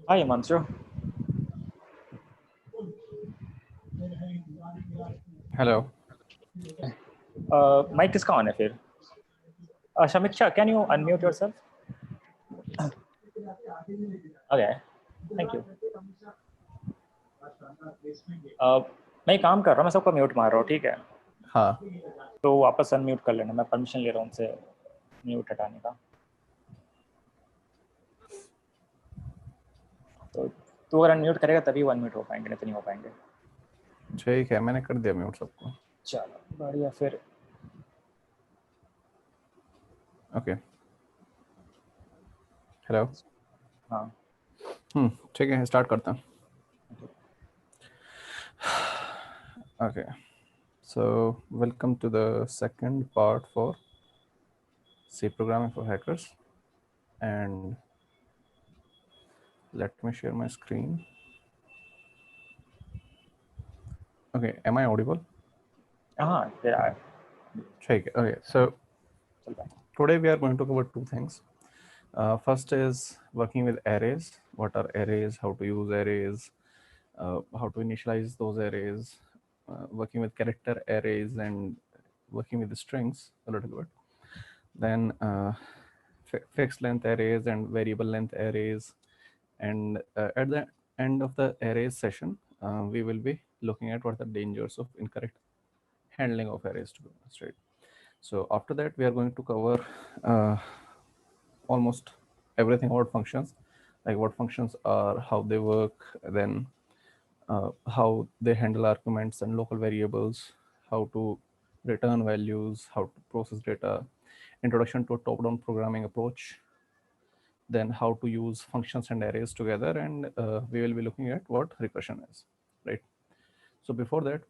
Hi, Himanshu. Hello mic किसका on है फिर? Shamiksha, can you unmute yourself? Okay, thank you. मैं एक काम कर रहा हूँ, मैं सबको म्यूट मार रहा हूँ, ठीक है? हाँ तो वापस अनम्यूट कर लेना, मैं परमिशन ले रहा हूँ उनसे म्यूट हटाने का। तो तू अगर अनम्यूट करेगा तभी वो अनम्यूट हो पाएंगे, नहीं तो नहीं हो पाएंगे। ठीक है, मैंने कर दिया म्यूट सबको। चलो बढ़िया फिर। Okay hello. हाँ ठीक है, स्टार्ट करता हूँ। Okay so welcome to the second part for C programming for hackers, and let me share my screen. Okay, am I audible? हाँ फिर ठीक है। Okay, so चल रहा है। today we are going to cover two things. First is working with arrays. What are arrays? How to use arrays? How to initialize those arrays? Working with character arrays and working with the strings a little bit. Then fixed length arrays and variable length arrays. And at the end of the arrays session, we will be looking at what are the dangers of incorrect handling of arrays, to be honest, right? So after that, we are going to cover almost everything about functions, like what functions are, how they work, then how they handle arguments and local variables, how to return values, how to process data, introduction to a top-down programming approach, then how to use functions and arrays together, and we will be looking at what recursion is, right? So before that,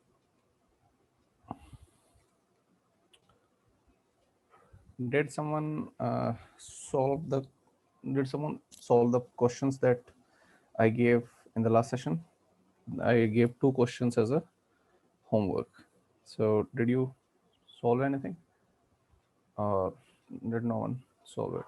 did someone solve the questions that I gave in the last session? I gave 2 questions as a homework. So did you solve anything, or did no one solve it?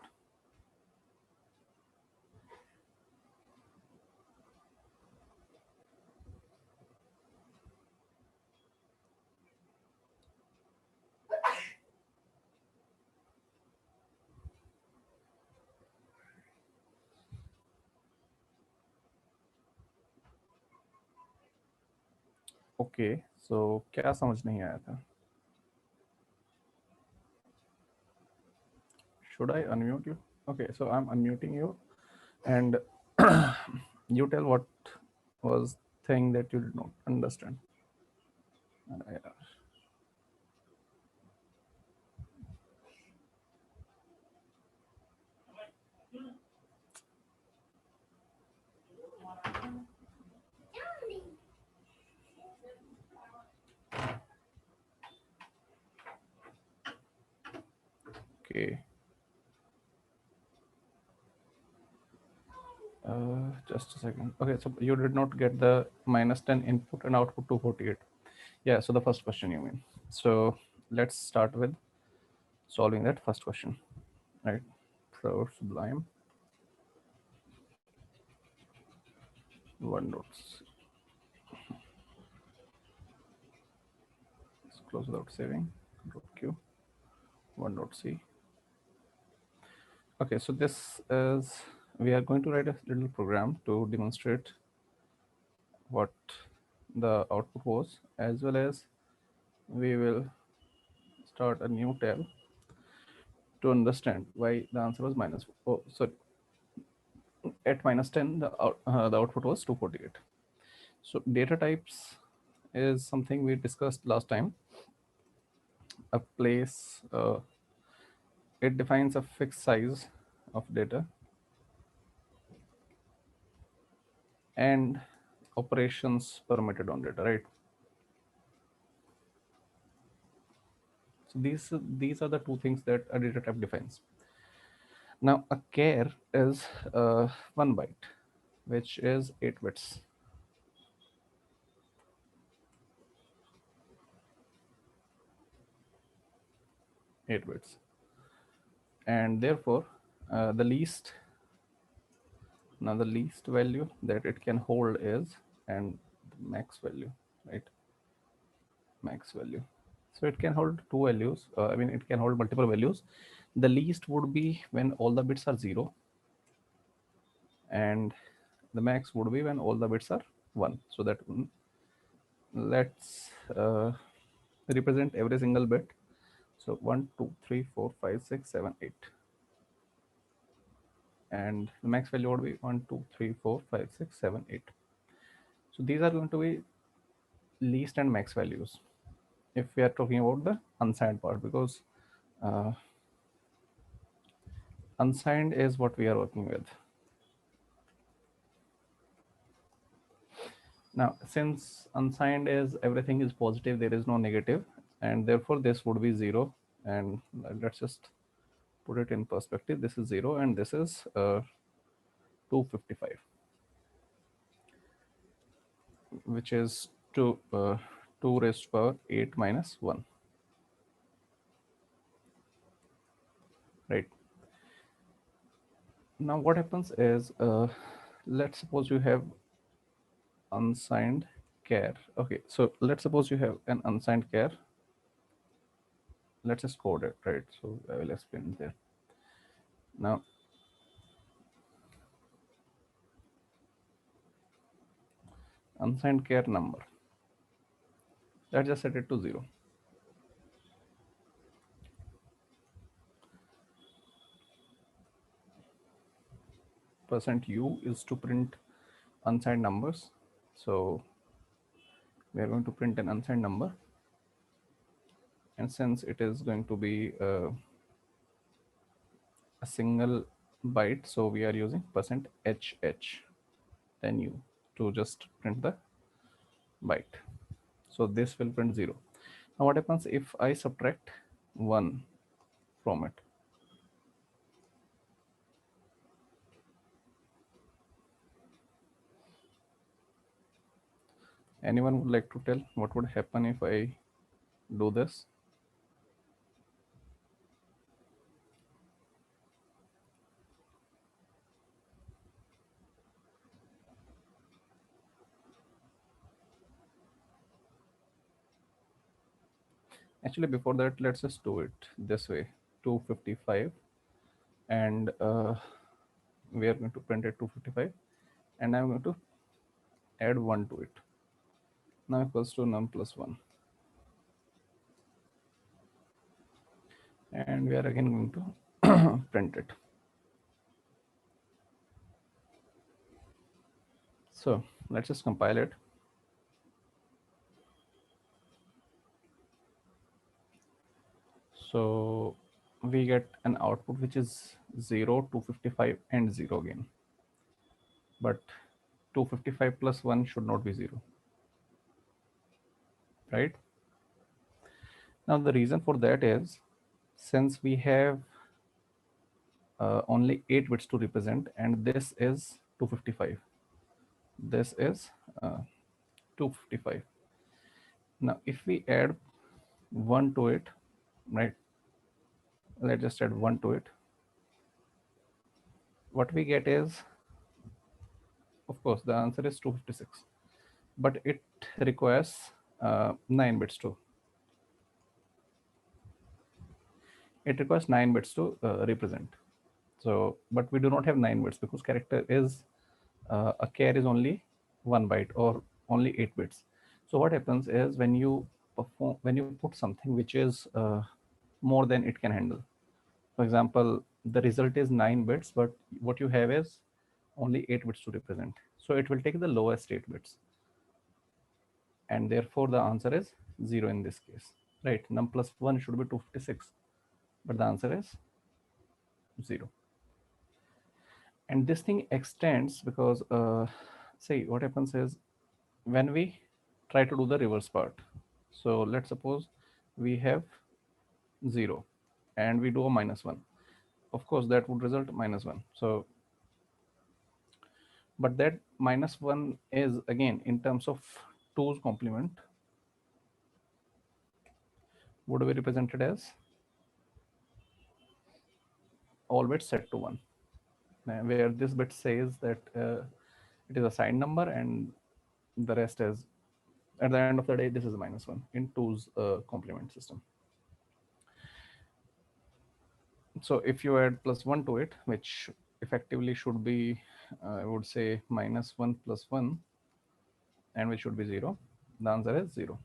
Okay so क्या समझ नहीं आया था? Should I unmute you? Okay, so I'm unmuting you, and you tell what was thing that you did not understand. Yeah. Okay. Just a second. Okay, so you did not get the -10 input and output 248. Yeah, so the first question you mean. So let's start with solving that first question, right? So Sublime one notes. Let's close without saving. Control Q. One note C. Okay, so this is, we are going to write a little program to demonstrate what the output was, as well as we will start a new tab to understand why the answer was at -10 the output was 248. So data types is something we discussed last time. A place, it defines a fixed size of data and operations permitted on data, right? So these are the two things that a data type defines. Now a char is 1 byte, which is 8 bits. And therefore the least Now the least value that it can hold is, and the max value, right? Max value. So it can hold two values. I mean, it can hold multiple values. The least would be when all the bits are 0, and the max would be when all the bits are 1. So that let's represent every single bit. So 1, 2, 3, 4, 5, 6, 7, 8. And the max value would be 1, 2, 3, 4, 5, 6, 7, 8. So these are going to be least and max values if we are talking about the unsigned part, because uh, unsigned is what we are working with. Now, since unsigned is everything is positive, there is no negative, and therefore this would be 0. And let's just put it in perspective. This is 0 and this is 255, which is 2 raised to power 8 minus 1, right? Now what happens is, let's suppose you have unsigned char. Okay, so let's suppose you have an unsigned char. Let's just code it, right? So I will explain there. Now unsigned char number, let's just set it to 0. %u is to print unsigned numbers. So we are going to print an unsigned number, and since it is going to be a single byte, so we are using %hh then u to just print the byte. So this will print 0. Now what happens if I subtract 1 from it? Anyone would like to tell what would happen if I do this? Actually, before that, let's just do it this way. 255, and we are going to print it 255, and I'm going to add 1 to it. Now equals to num plus 1. And we are again going to print it. So let's just compile it. So we get an output which is 0, 255, and 0 again. But 255 plus 1 should not be 0, right? Now the reason for that is, since we have only 8 bits to represent, and this is 255. This is 255. Now if we add 1 to it, right? Let's just add 1 to it. What we get is, of course, the answer is 256, but it requires 9 bits to. It requires 9 bits to represent. So, but we do not have 9 bits because character is a char is only 1 byte or only 8 bits. So what happens is, when you put something which is more than it can handle. For example, the result is 9 bits, but what you have is only 8 bits to represent. So it will take the lowest 8 bits. And therefore the answer is 0 in this case, right? Num plus 1 should be 256, but the answer is 0. And this thing extends because, say what happens is, when we try to do the reverse part. So let's suppose we have 0 and we do a -1. Of course, that would result -1. So, but that -1 is again in terms of 2's complement would be represented as all bits set to 1, where this bit says that it is a signed number and the rest is, at the end of the day, this is -1 in 2's complement system. So if you add +1 to it, which effectively should be, I would say, -1 + 1, and which should be 0, the answer is 0.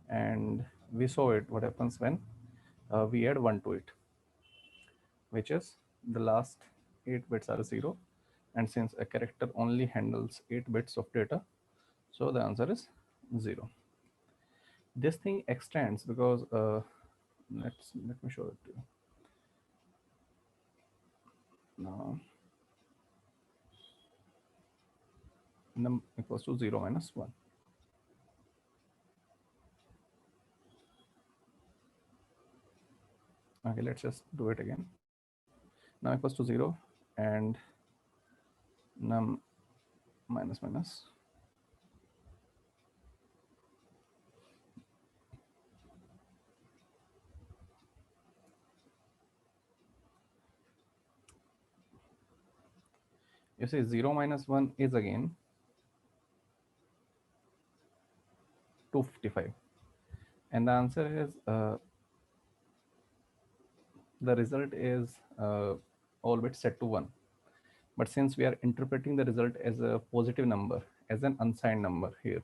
And we saw it, what happens when we add 1 to it, which is the last 8 bits are 0. And since a character only handles 8 bits of data, so the answer is 0. This thing extends because let me show it to you. Now num equals to 0 minus 1. Okay, let's just do it again. Num equals to 0 and num minus minus. You see 0 minus 1 is again 255. And the answer is the result is all bits set to 1. But since we are interpreting the result as a positive number, as an unsigned number here,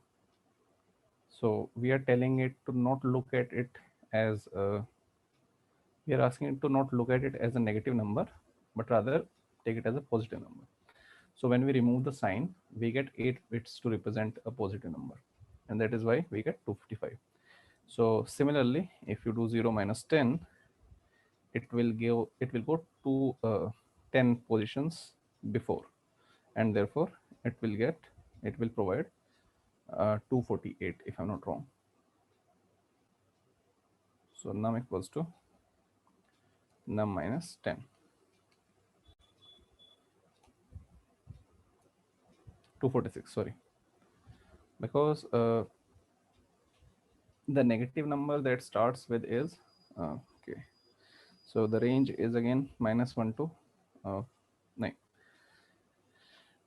so we are telling it to not look at it as we are asking it to not look at it as a negative number, but rather take it as a positive number. So when we remove the sign, we get 8 bits to represent a positive number, and that is why we get 255. So similarly, if you do 0 minus 10, it will go to 10 positions before, and therefore it will provide 248 if I'm not wrong. So num equals to num minus 10, 246, sorry, because the negative number that starts with is okay. So the range is again -1 to 9.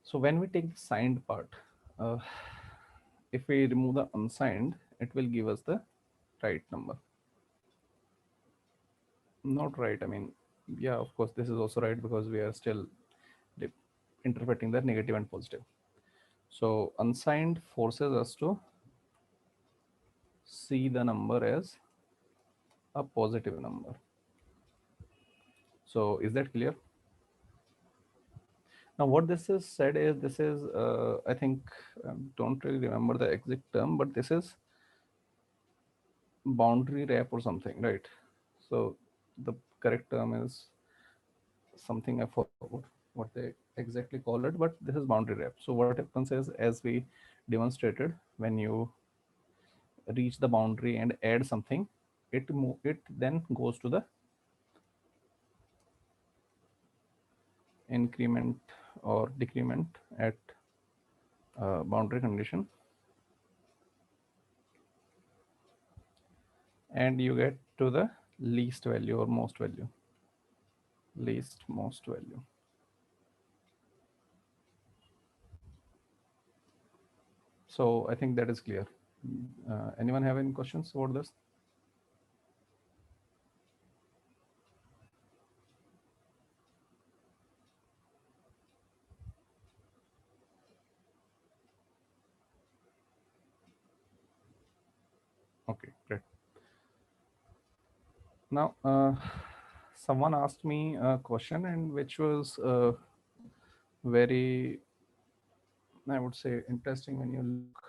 So when we take the signed part, if we remove the unsigned, it will give us the right number. Not right, I mean, yeah, of course, this is also right because we are still interpreting the negative and positive. So unsigned forces us to see the number as a positive number. So is that clear? Now what this is said is, this is I think don't really remember the exact term, but this is boundary wrap or something, right? So the correct term is something I forgot what they exactly call it, but this is boundary wrap. So what happens is, as we demonstrated, when you reach the boundary and add something, it then goes to the increment or decrement at boundary condition, and you get to the least value or most value, most value. So I think that is clear. Anyone have any questions about this? Okay, great. Now, someone asked me a question, and which was very, I would say, interesting when you look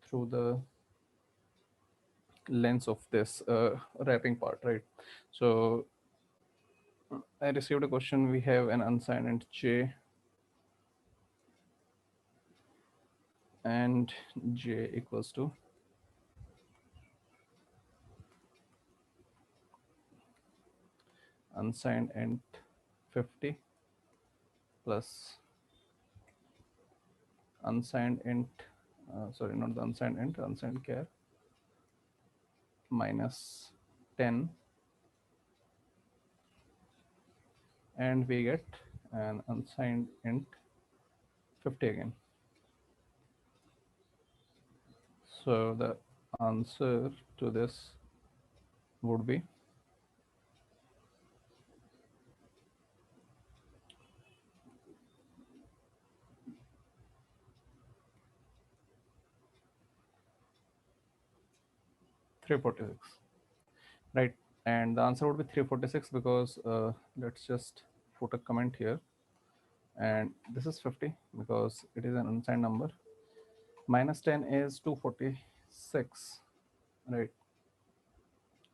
through the lens of this wrapping part, right? So I received a question. We have an unsigned int j, and j equals to unsigned int 50 plus unsigned int, sorry, not the unsigned int, unsigned char minus 10, and we get and unsigned int 50 again. So the answer to this would be 346, right? And the answer would be 346 because let's just put a comment here, and this is 50 because it is an unsigned number. Minus 10 is 246, right?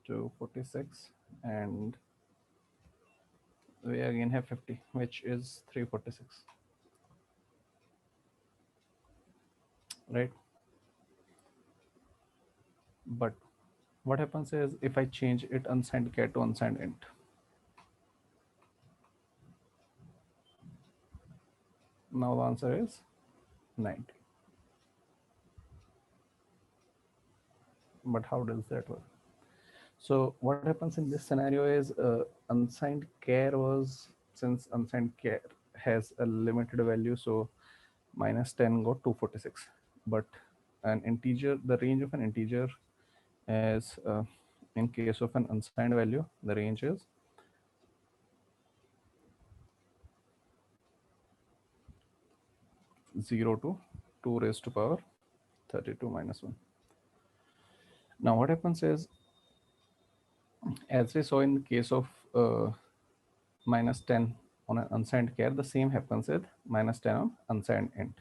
246, and we again have 50, which is 346, right? But what happens is if I change it unsigned char to unsigned int, now the answer is 90. But how does that work? So what happens in this scenario is unsigned char was, since unsigned char has a limited value, so minus 10 got 246. But an integer, the range of an integer is, in case of an unsigned value, the range is 0 to 2 raised to power 32 minus 1. Now what happens is, as we saw in the case of minus 10 on an unsigned char, the same happens with minus 10 on unsigned int,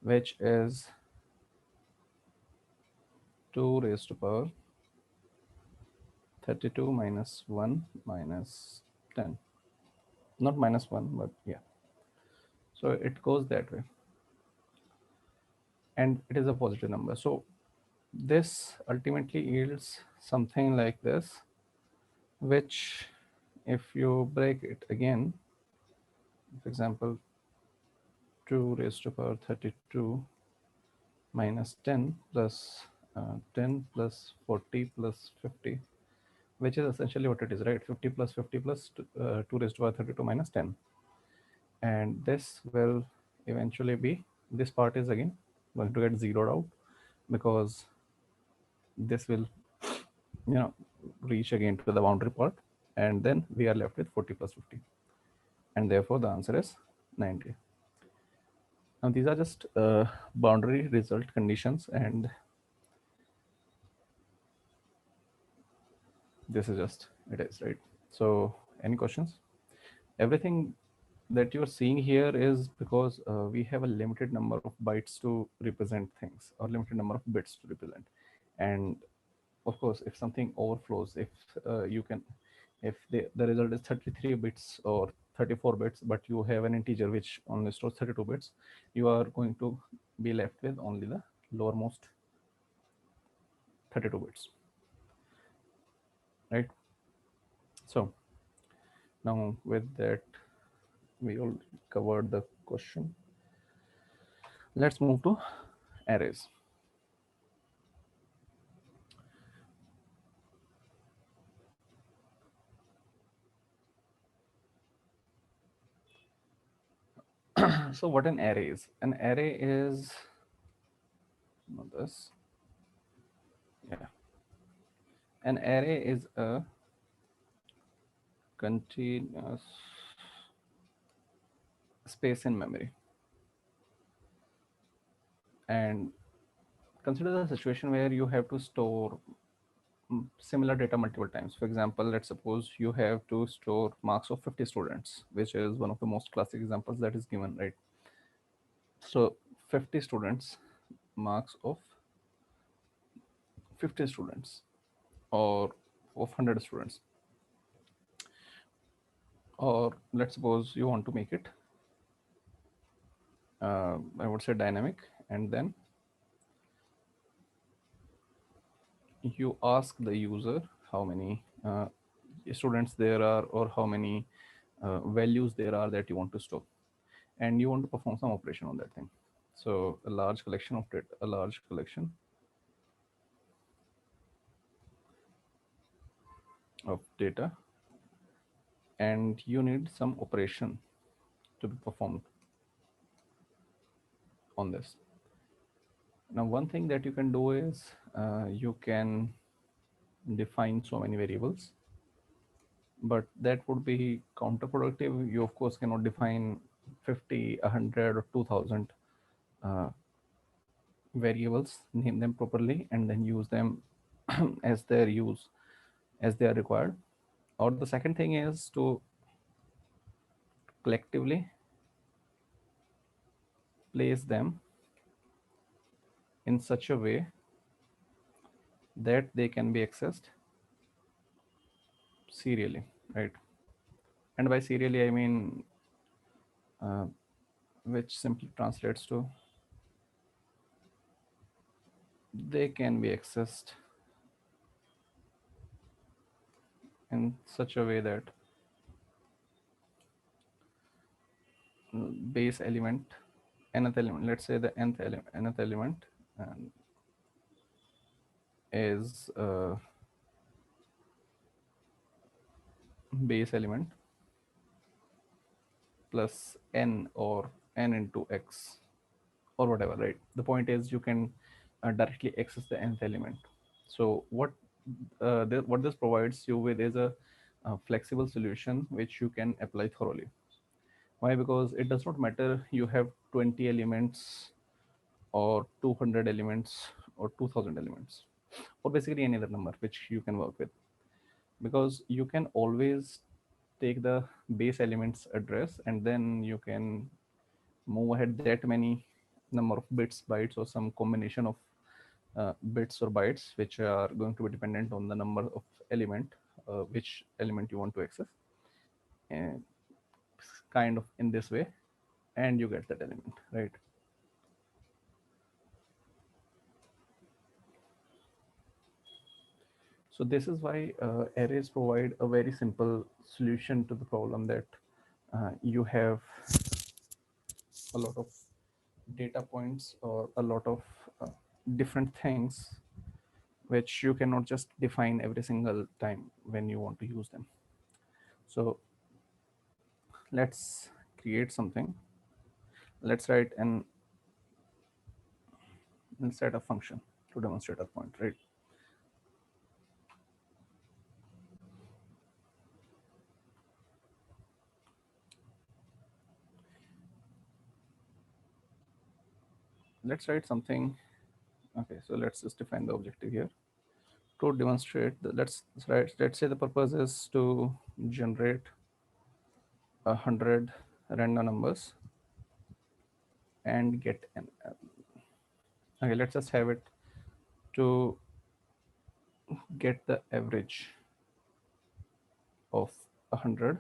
which is 2 raised to power 32 minus 1 minus 10. Not minus 1, but yeah. So it goes that way. And it is a positive number. So this ultimately yields something like this, which if you break it again, for example, 2 raised to power 32 minus 10 plus 10 plus 40 plus 50, which is essentially what it is, right? 50 plus 50 plus 2 raised to power 32 minus 10. And this will eventually be, this part is again going to get zeroed out because this will, reach again to the boundary part, and then we are left with 40 plus 50, and therefore the answer is 90. Now these are just boundary result conditions, and this is just it is, right? So any questions? Everything that you're seeing here is because we have a limited number of bytes to represent things, or limited number of bits to represent. And of course, if something overflows, if you can, if the result is 33 bits or 34 bits, but you have an integer which only stores 32 bits, you are going to be left with only the lowermost 32 bits, right? So now with that, we all covered the question. Let's move to arrays. So what an array is? An array is not this. Yeah. An array is a continuous space in memory. And consider the situation where you have to store similar data multiple times. For example, let's suppose you have to store marks of 50 students, which is one of the most classic examples that is given, right? So 50 students, marks of 50 students, or of 100 students. Or let's suppose you want to make it, I would say, dynamic, and then you ask the user how many students there are, or how many values there are that you want to store, and you want to perform some operation on that thing. So a large collection of data, a large collection of data, and you need some operation to be performed on this. Now, one thing that you can do is you can define so many variables, but that would be counterproductive. You of course cannot define 50, 100 or 2000 variables, name them properly, and then use them as they are required. Or the second thing is to collectively place them in such a way that they can be accessed serially, right? And by serially I mean uh, which simply translates to they can be accessed in such a way that base element, nth element, let's say the nth element is base element plus n or n into x or whatever, right? The point is you can directly access the nth element. So what this provides you with is a flexible solution which you can apply thoroughly. Why? Because it does not matter you have 20 elements or 200 elements or 2000 elements or basically any other number which you can work with, because you can always take the base elements address and then you can move ahead that many number of bits, bytes, or some combination of bits or bytes which are going to be dependent on the number of element, which element you want to access, and kind of in this way, and you get that element, right? So this is why arrays provide a very simple solution to the problem that you have a lot of data points or a lot of different things which you cannot just define every single time when you want to use them. So let's create something. Let's write an set of function to demonstrate our point, right? Let's write something. Okay, so let's just define the objective here to demonstrate the, let's say the purpose is to generate 100 random numbers and get an okay, let's just have it to get the average of 100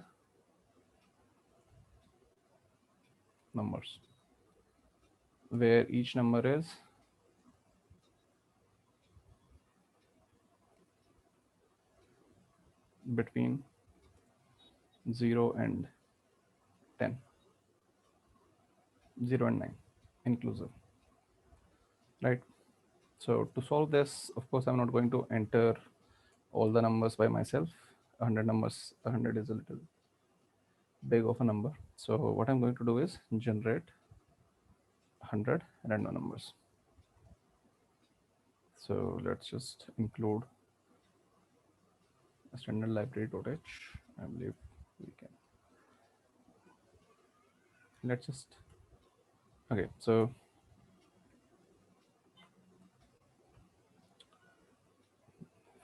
numbers where each number is between 0 and 10, 0 and 9 inclusive, right? So to solve this, of course, I'm not going to enter all the numbers by myself. 100 numbers, 100 is a little big of a number. So what I'm going to do is generate 100 random numbers. So let's just include a standard library.h. I believe we can. Let's just, okay, so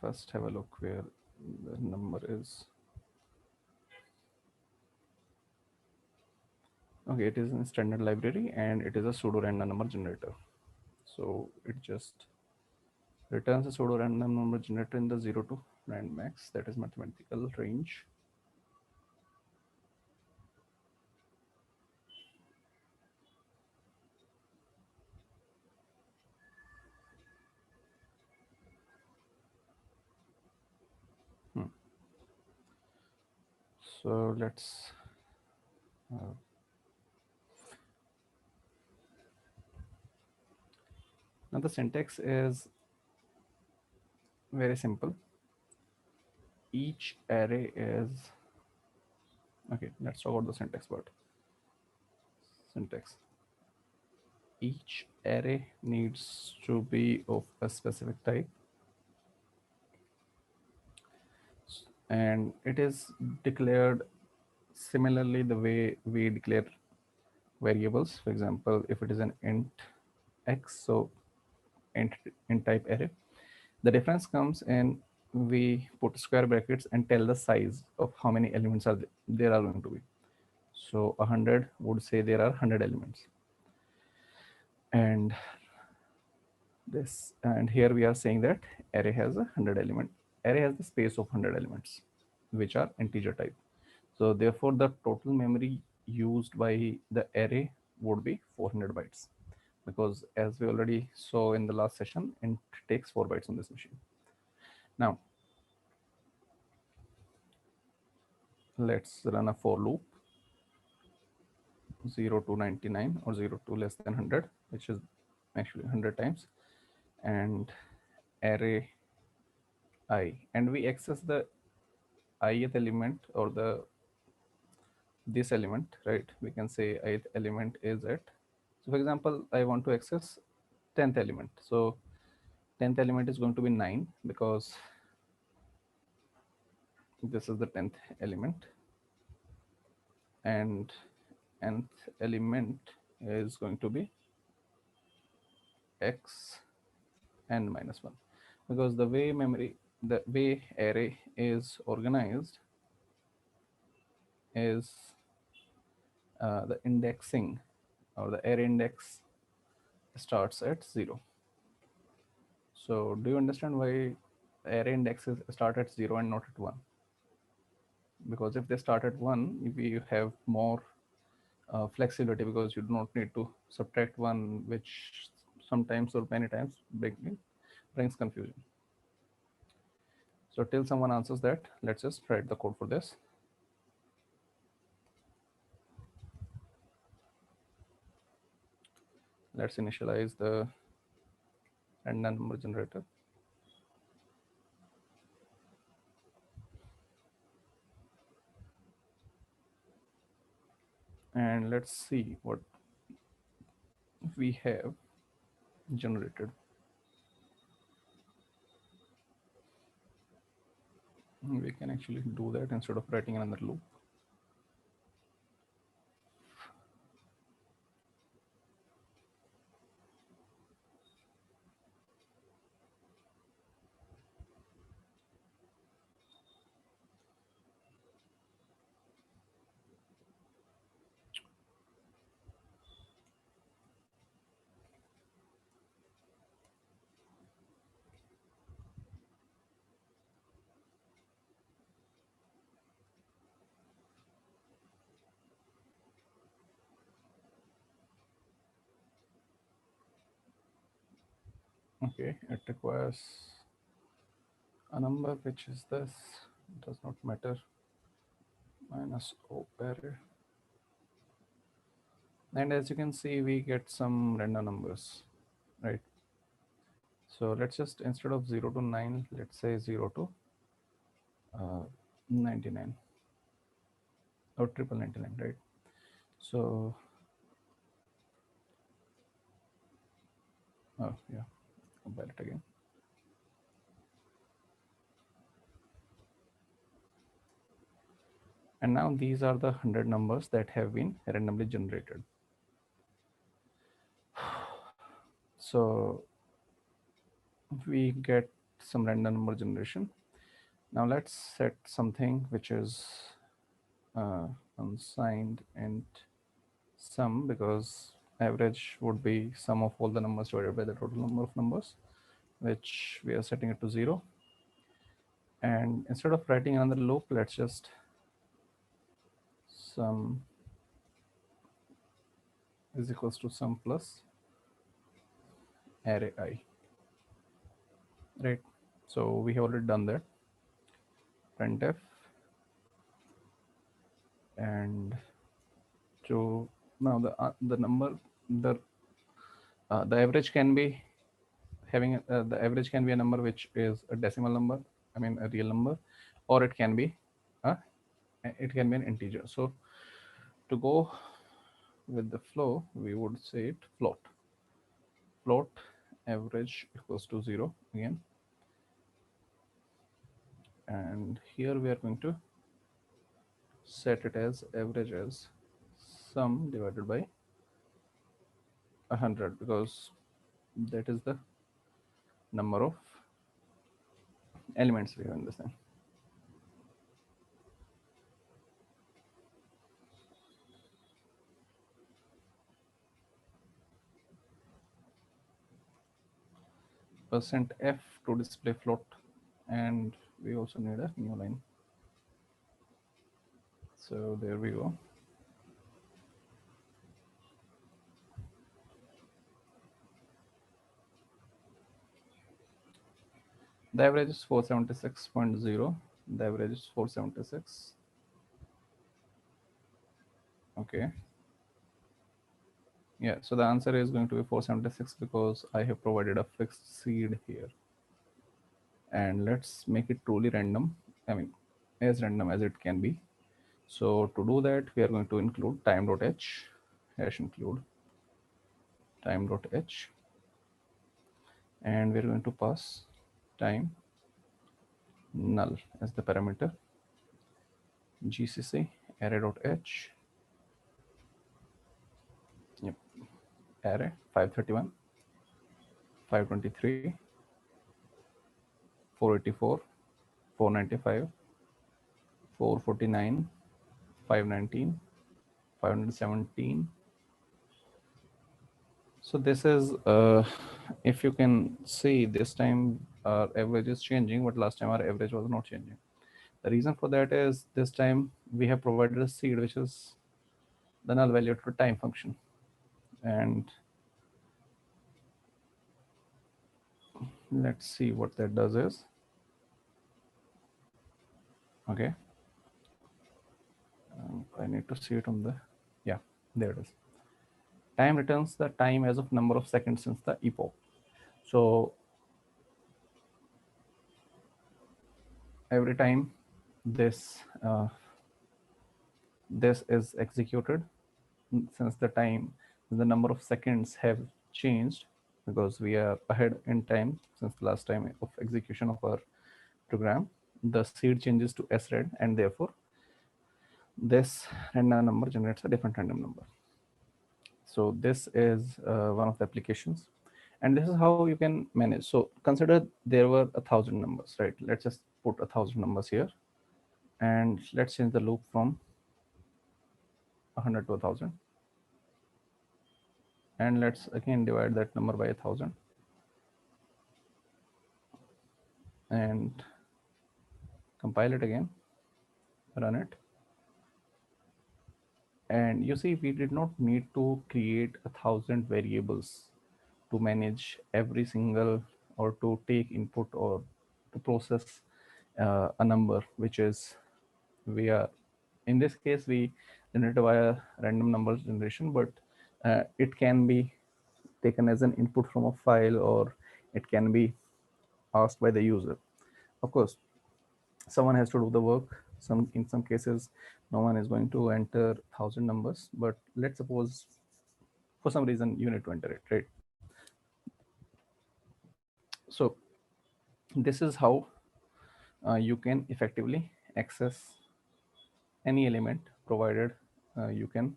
first have a look where the number is. Okay, it is in standard library and it is a pseudo random number generator. So it just returns a pseudo random number generator in the 0 to rand max, that is mathematical range. So let's now the syntax is very simple. Each array is okay. Let's talk about the syntax part. syntax. Each array needs to be of a specific type, and it is declared similarly the way we declare variables. For example, if it is an int x, so int type array, the difference comes in we put square brackets and tell the size of how many elements are there are going to be. So 100 would say there are 100 elements, and this, and here we are saying that array has a 100 element, array has the space of 100 elements which are integer type. So therefore the total memory used by the array would be 400 bytes, because as we already saw in the last session, int takes 4 bytes on this machine. Now let's run a for loop 0 to 99 or 0 to less than 100, which is actually 100 times, and array I, and we access the ith element or the this element, right? We can say ith element is at, so for example, I want to access 10th element, so 10th element is going to be 9 because this is the 10th element, and nth element is going to be x n minus 1, because the way memory, the way array is organized is the indexing or the array index starts at 0. So do you understand why array indexes start at 0 and not at 1? Because if they start at 1, we have more flexibility, because you do not need to subtract 1, which sometimes or many times brings confusion. So till someone answers that, let's just write the code for this. Let's initialize the random number generator. And let's see what we have generated. We can actually do that instead of writing another loop. Okay, it requires a number, which is this, does not matter, minus o array. And as you can see, we get some random numbers, right? So let's just, instead of 0 to 9, let's say 0 to 99 or triple 99, right? So oh yeah, compile it again. And now these are the 100 numbers that have been randomly generated. So we get some random number generation. Now let's set something which is unsigned int sum, because average would be sum of all the numbers divided by the total number of numbers, which we are setting it to 0. And instead of writing another loop, let's just sum is equals to sum plus array I, right? So we have already done that. Printf, and to now the number, the average can be having the average can be a number which is a decimal number, I mean a real number, or it can be an integer. So to go with the flow, we would say it float. Float average equals to 0 again. And here we are going to set it as average as sum divided by 100, because that is the number of elements we have in this thing. Percent %f to display float, and we also need a new line. So there we go. The average is 476.0. The average is 476. Okay. Yeah, so the answer is going to be 476 because I have provided a fixed seed here. And let's make it truly random. I mean, as random as it can be. So to do that, we are going to include time.h, hash include time.h, and we're going to pass time null as the parameter. GCC array.h, yep, array 531, 523, 484, 495, 449, 519, 517. So this is, if you can see, this time our average is changing, but last time our average was not changing. The reason for that is this time we have provided a seed, which is the null value to time function. And let's see what that does is, okay. I need to see it on the, yeah, there it is. Time returns the time as of number of seconds since the epoch. So every time this this is executed, since the number of seconds have changed because we are ahead in time since the last time of execution of our program, the seed changes to sred, and therefore this random number generates a different random number. So this is one of the applications, and this is how you can manage. So consider there were 1,000 numbers, right? Let's just put 1,000 numbers here, and let's change the loop from 100 to 1,000, and let's again divide that number by 1,000 and compile it again, run it, and you see we did not need to create 1,000 variables to manage every single, or to take input, or to process a number, which is, we are, in this case we generate via random number generation, but it can be taken as an input from a file, or it can be asked by the user. Of course, someone has to do the work. In some cases no one is going to enter 1,000 numbers, but let's suppose for some reason you need to enter it, right? So this is how you can effectively access any element, provided you can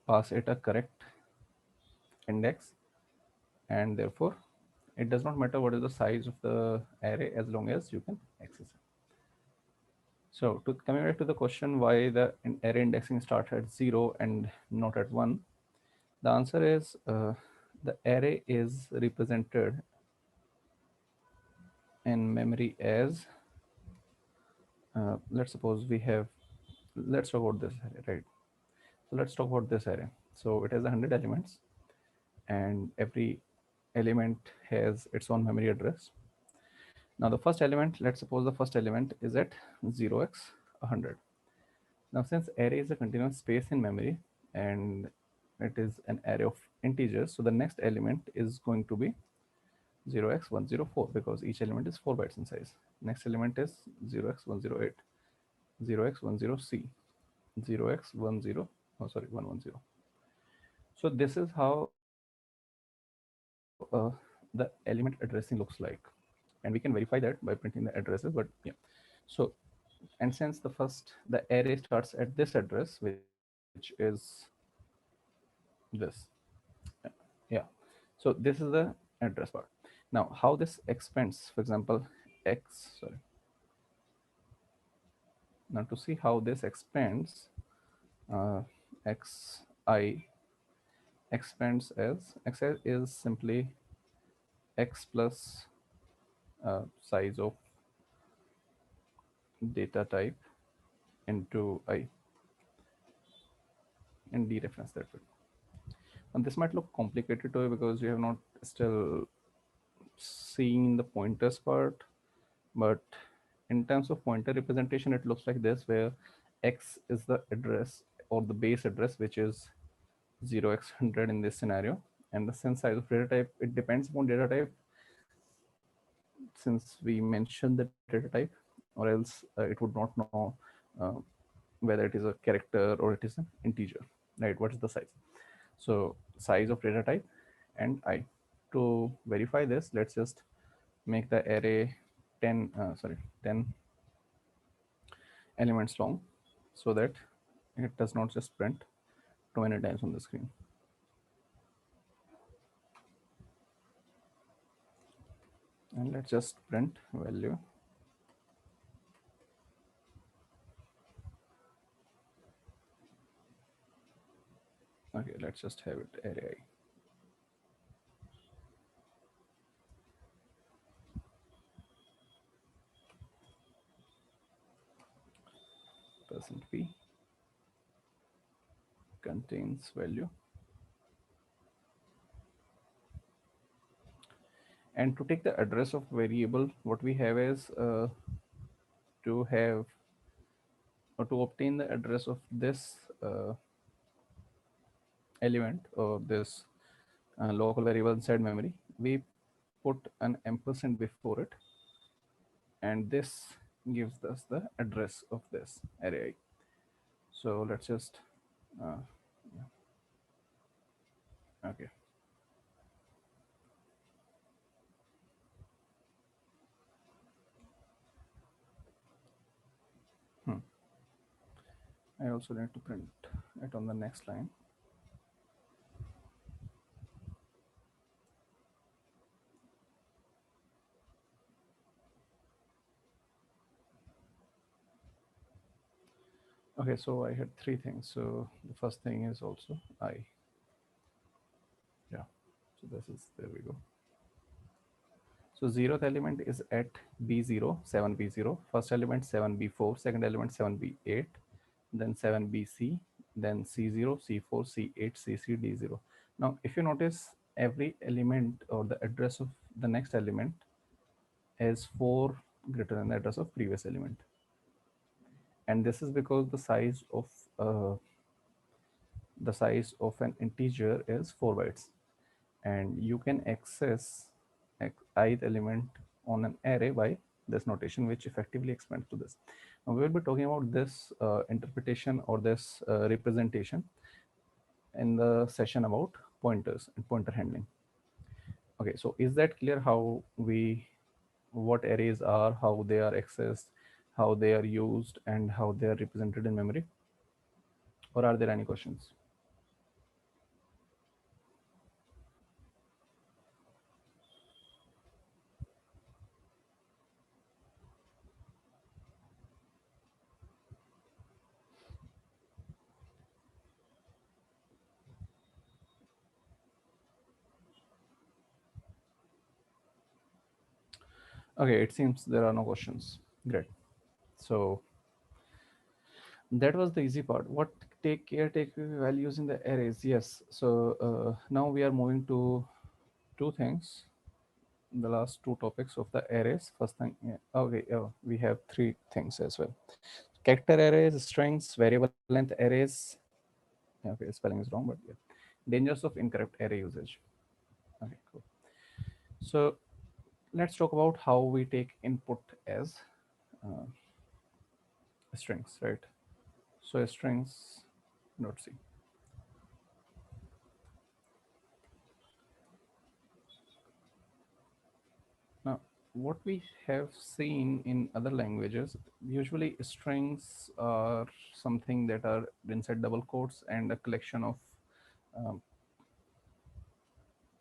pass it a correct index, and therefore it does not matter what is the size of the array as long as you can access it. So coming back to the question, why the array indexing starts at 0 and not at 1, the answer is the array is represented in memory as, let's suppose we have, let's talk about this array, right? So let's talk about this array. So it has 100 elements, and every element has its own memory address. Now the first element, let's suppose the first element is at 0x100. Now since array is a continuous space in memory and it is an array of integers, so the next element is going to be 0x104 because each element is 4 bytes in size. Next element is 0x108, 0x10c, 0x10, oh sorry, 110. So this is how the element addressing looks like, and we can verify that by printing the addresses. But yeah, so and since the array starts at this address, which is this, yeah. So this is the address part. Now, how this expands, for example, x. Sorry. Now to see how this expands, xi expands as xi is simply x plus size of data type into I and dereference that way. And this might look complicated to you because you have not still seen the pointers part, but in terms of pointer representation, it looks like this, where x is the address or the base address, which is 0x100 in this scenario, and the sense size of data type, it depends upon data type, since we mentioned the data type, or else it would not know uh, whether it is a character or it is an integer, right? What is the size? So size of data type and I. To verify this, let's just make the array 10 elements long, so that it does not just print too many times on the screen. And let's just print value. Okay, let's just have it array I. Percent %p contains value. And to take the address of variable, what we have is to have or to obtain the address of this element or this local variable inside memory, we put an ampersand before it, and this gives us the address of this array. So let's just yeah, okay. Hmm. I also need to print it on the next line. Okay, so I had three things. So the first thing is also I. Yeah. So this is, there we go. So zeroth element is at B0, 7B0. First element 7B4, second element 7B8, then 7BC, then C0, C4, C8, CC, D0. Now, if you notice, every element or the address of the next element is 4 greater than the address of previous element. And this is because uh, the size of an integer is 4 bytes, and you can access ith element on an array by this notation, which effectively expands to this. Now we will be talking about this interpretation or this representation in the session about pointers and pointer handling. Okay, so is that clear how what arrays are, how they are accessed, how they are used, and how they are represented in memory? Or are there any questions? Okay, it seems there are no questions. Great. So that was the easy part. What take values in the arrays? Yes. So now we are moving to two things, the last two topics of the arrays. First thing, yeah, okay, we have three things as well: character arrays, strings, variable length arrays. Okay, spelling is wrong, but yeah. Dangers of incorrect array usage. Okay, cool. So let's talk about how we take input as uh, strings, right? So strings, not C. Now, what we have seen in other languages, usually strings are something that are inside double quotes and a collection of um,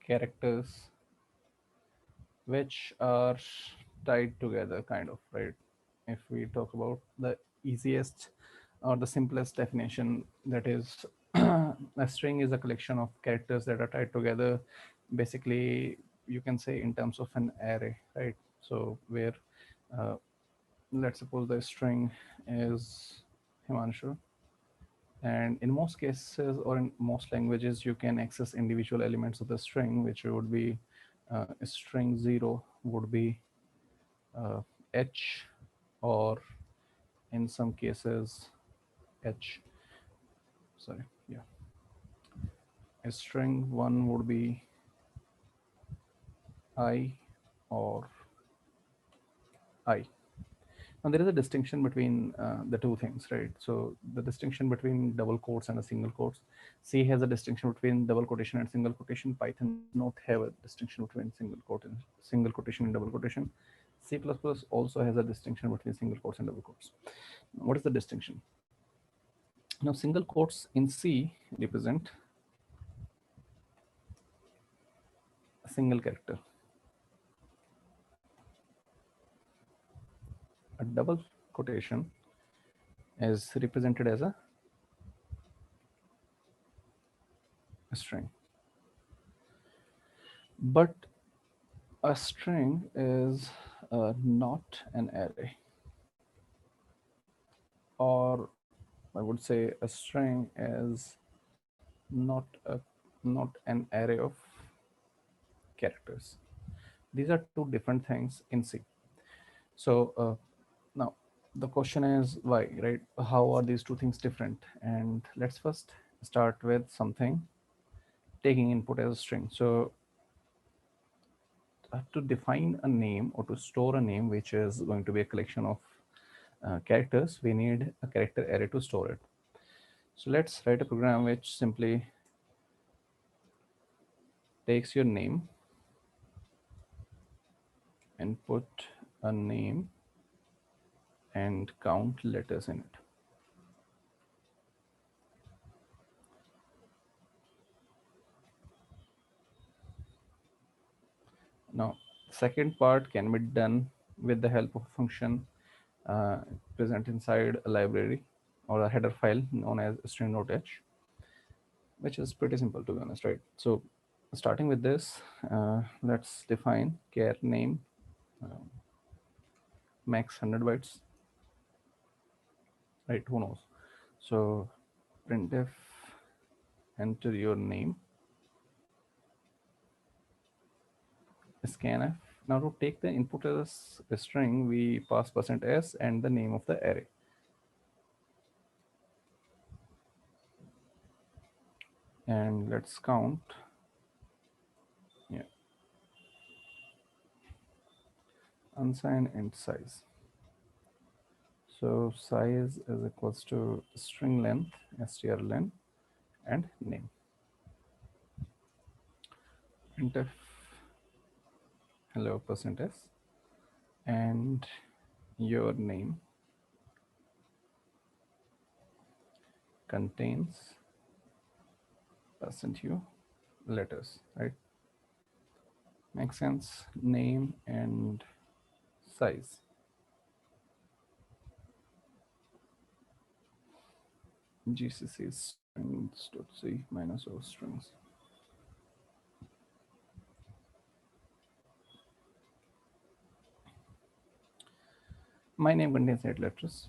characters which are tied together, kind of, right? If we talk about the easiest or the simplest definition, that is a string is a collection of characters that are tied together. Basically, you can say in terms of an array, right? So where uh, let's suppose the string is Himanshu, and in most cases or in most languages you can access individual elements of the string, which would be string 0 would be uh, h, or in some cases h, sorry, yeah, a string 1 would be I or I. Now there is a distinction between the two things, right? So the distinction between double quotes and a single quotes. C has a distinction between double quotation and single quotation. Python does not have a distinction between single quotation and double quotation. C++ also has a distinction between single quotes and double quotes. What is the distinction? Now single quotes in C represent a single character. A double quotation is represented as a string. But a string is not an array, or I would say a string is not a not an array of characters. These are two different things in C. So now the question is why, right? How are these two things different? And let's first start with something taking input as a string. So to define a name or to store a name, which is going to be a collection of characters, we need a character array to store it. So let's write a program which simply takes your name and put a name and count letters in it. Now, second part can be done with the help of a function uh, present inside a library or a header file known as string.h, which is pretty simple to be honest, right? So starting with this, let's define char name, uh, max 100 bytes, right? Who knows? So printf, enter your name, scanf. Now to take the input as a string, we pass %s and the name of the array. And let's count. Yeah. Unsigned int size. So size is equals to string length, strlen, and name. Printf hello %s and your name contains %u letters, right? Makes sense. Name and size. GCC strings.c minus o strings. My name contains 8 letters.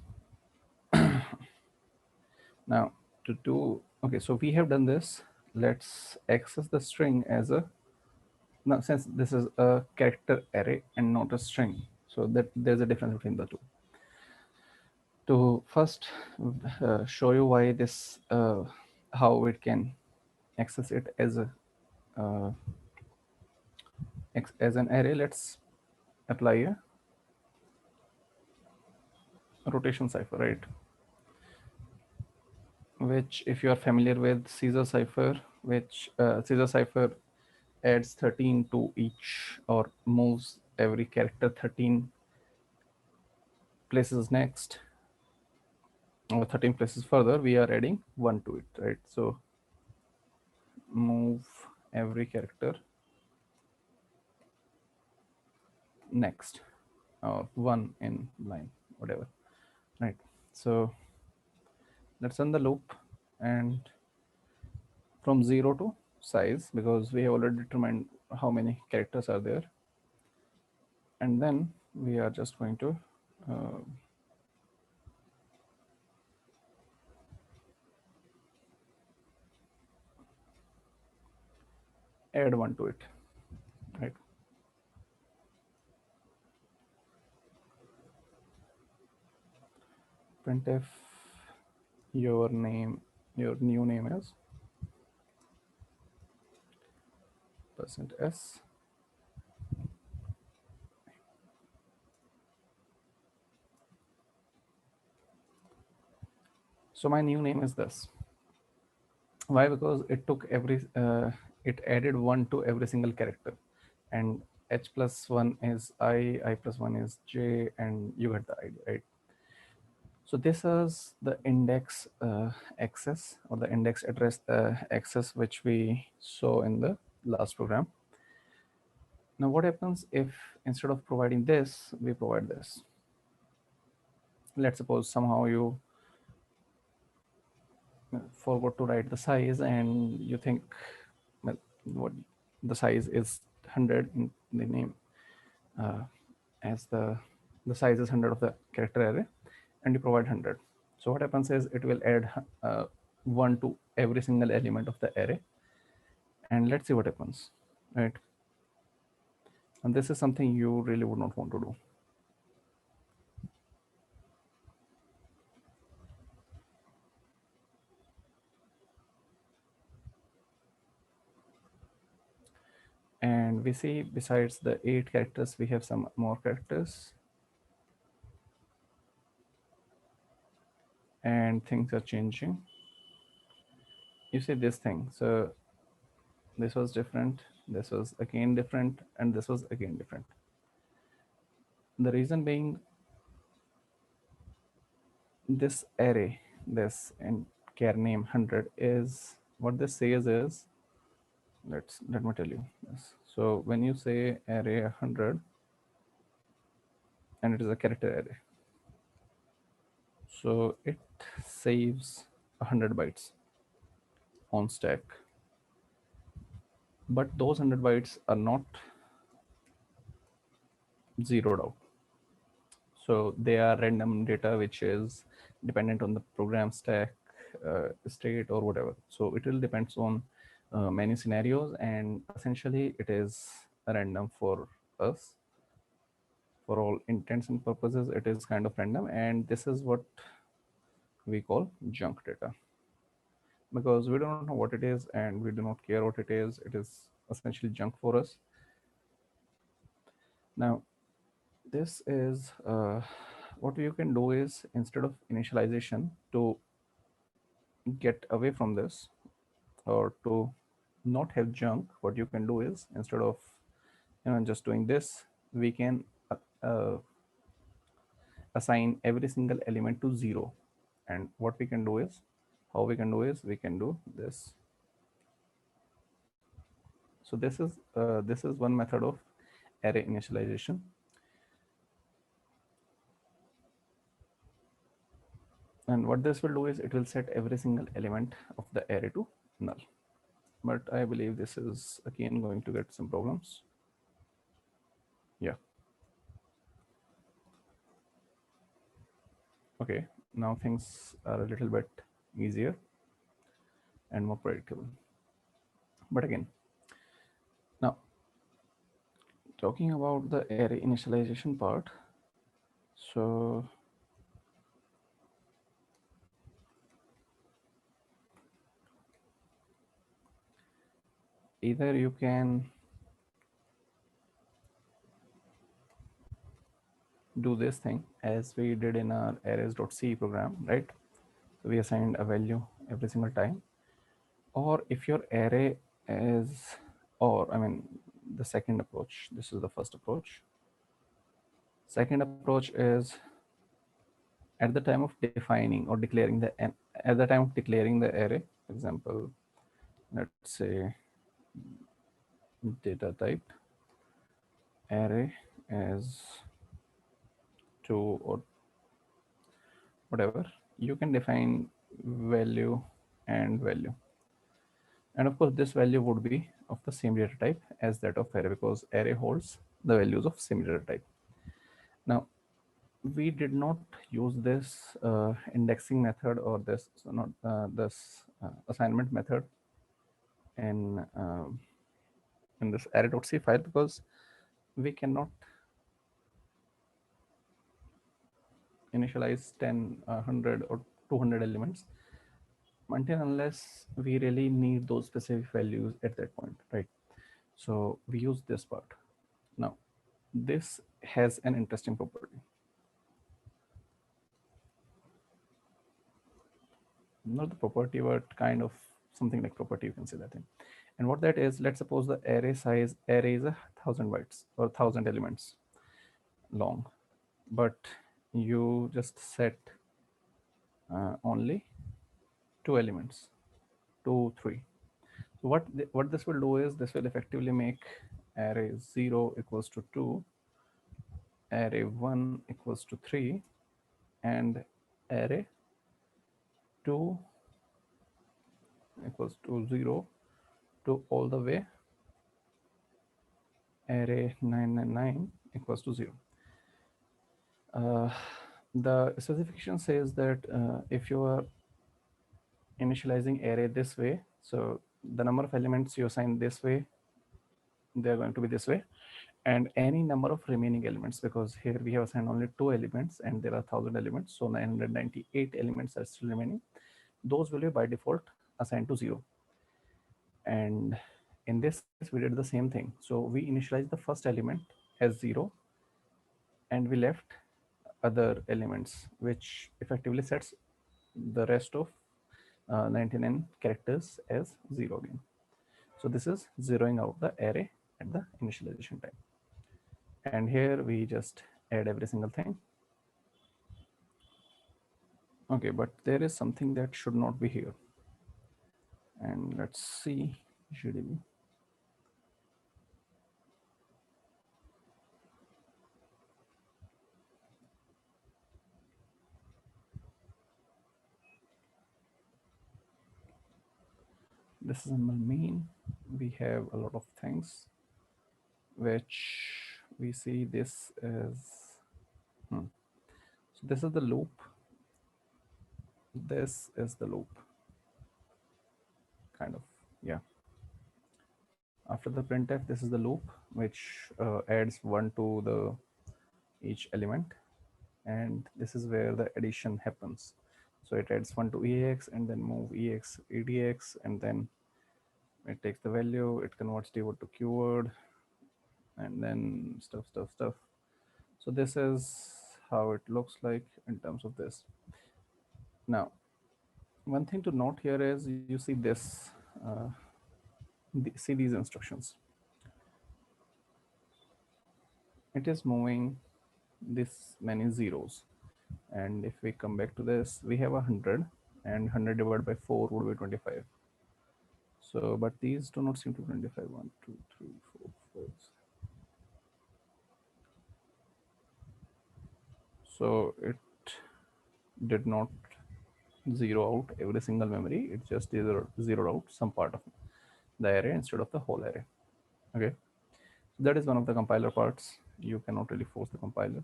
Now to do, okay, so we have done this. Let's access the string as a, now since this is a character array and not a string, so that there's a difference between the two. To first show you why this, how it can access it as a uh, as an array, let's apply a rotation cipher, right? Which, if you are familiar with Caesar cipher, which Caesar cipher adds 13 to each or moves every character 13 places next, or 13 places further, we are adding 1 to it, right? So move every character next, or 1 in line, whatever, right? So let's run the loop, and from 0 to size, because we have already determined how many characters are there, and then we are just going to add 1 to it, right? Printf your name, your new name is %s. So my new name is this. Why? Because it took it added 1 to every single character, and h plus 1 is I plus 1 is j, and you get the idea, right? So this is the index access, or the index address access, which we saw in the last program. Now what happens if instead of providing this, we provide this? Let's suppose somehow you forgot to write the size, and you think, well, what the size is 100 in the name, as the size is 100 of the character array, and you provide 100. So what happens is it will add 1 to every single element of the array, and let's see what happens, right? And this is something you really would not want to do. And we see besides the 8 characters, we have some more characters, and things are changing. You see this thing. So this was different, this was again different, and this was again different. The reason being, this array, this in char name 100, is what this says is, let me tell you this. So when you say array 100, and it is a character array, so it saves 100 bytes on stack, but those 100 bytes are not zeroed out. So they are random data which is dependent on the program stack, state, or whatever. So it will depends on many scenarios, and essentially it is random for us. For all intents and purposes, it is kind of random, and this is what we call junk data, because we don't know what it is and we do not care what it is. It is essentially junk for us. Now this is what you can do is, instead of initialization, to get away from this, or to not have junk, what you can do is, instead of just doing this, we can uh, assign every single element to 0. And what we can do is, how we can do is, we can do this. So this is one method of array initialization. And what this will do is, it will set every single element of the array to null. But I believe this is again going to get some problems. Yeah. Okay, now things are a little bit easier and more predictable. But again, now talking about the array initialization part, so either you can do this thing as we did in our arrays.c program, right? So we assigned a value every single time. Or if your array is, or I mean, the second approach, this is the first approach. Second approach is at the time of defining or declaring at the time of declaring the array. For example, let's say data type array as 2 or whatever, you can define value and value. And of course, this value would be of the same data type as that of array, because array holds the values of same data type. Now, we did not use this indexing method or this not this assignment method in this array.c file, because we cannot initialize 10, 100 or 200 elements until unless we really need those specific values at that point, right? So we use this part. Now, this has an interesting property. Not the property, but kind of something like property, you can say that thing. And what that is, let's suppose the array is 1,000 bytes or 1,000 elements long, but you just set only 2 elements, 2, 3. So what this will do is this will effectively make array 0 equals to 2, array 1 equals to 3, and array 2 equals to 0 to all the way array 999 equals to 0. The specification says that if you are initializing array this way, so the number of elements you assign this way, they are going to be this way, and any number of remaining elements, because here we have assigned only 2 elements and there are 1,000 elements, so 998 elements are still remaining. Those will be by default assigned to 0. And in this case, we did the same thing. So we initialized the first element as 0, and we left other elements, which effectively sets the rest of 99 characters as 0 again. So this is zeroing out the array at the initialization time. And here we just add every single thing. Okay, but there is something that should not be here. And let's see GDB. This is in my main. We have a lot of things which we see this as so this is the loop, this is the loop, kind of, yeah. After the printf, this is the loop which adds 1 to the each element, and this is where the addition happens. So it adds 1 to ex and then move ex edx, and then it takes the value, it converts keyword to keyword, and then stuff. So this is how it looks like in terms of this. Now, one thing to note here is you see this, see these instructions. It is moving this many zeros. And if we come back to this, we have 100, and 100 divided by 4 would be 25. So, but these do not seem to be 25. 1, 2, 3, 4, 5. So it did not zero out every single memory. It just zeroed out some part of the array instead of the whole array. Okay, so that is one of the compiler parts. You cannot really force the compiler,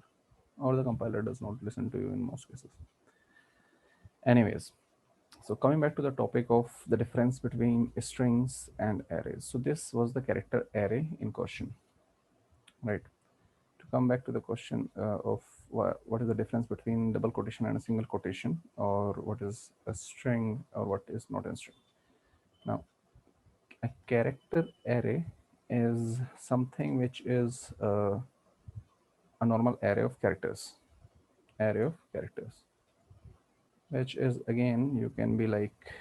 or the compiler does not listen to you in most cases. Anyways, so coming back to the topic of the difference between strings and arrays. So this was the character array in question, right? To come back to the question of what is the difference between double quotation and a single quotation, or what is a string or what is not a string. Now, a character array is something which is a normal array of characters, which is, again, you can be like,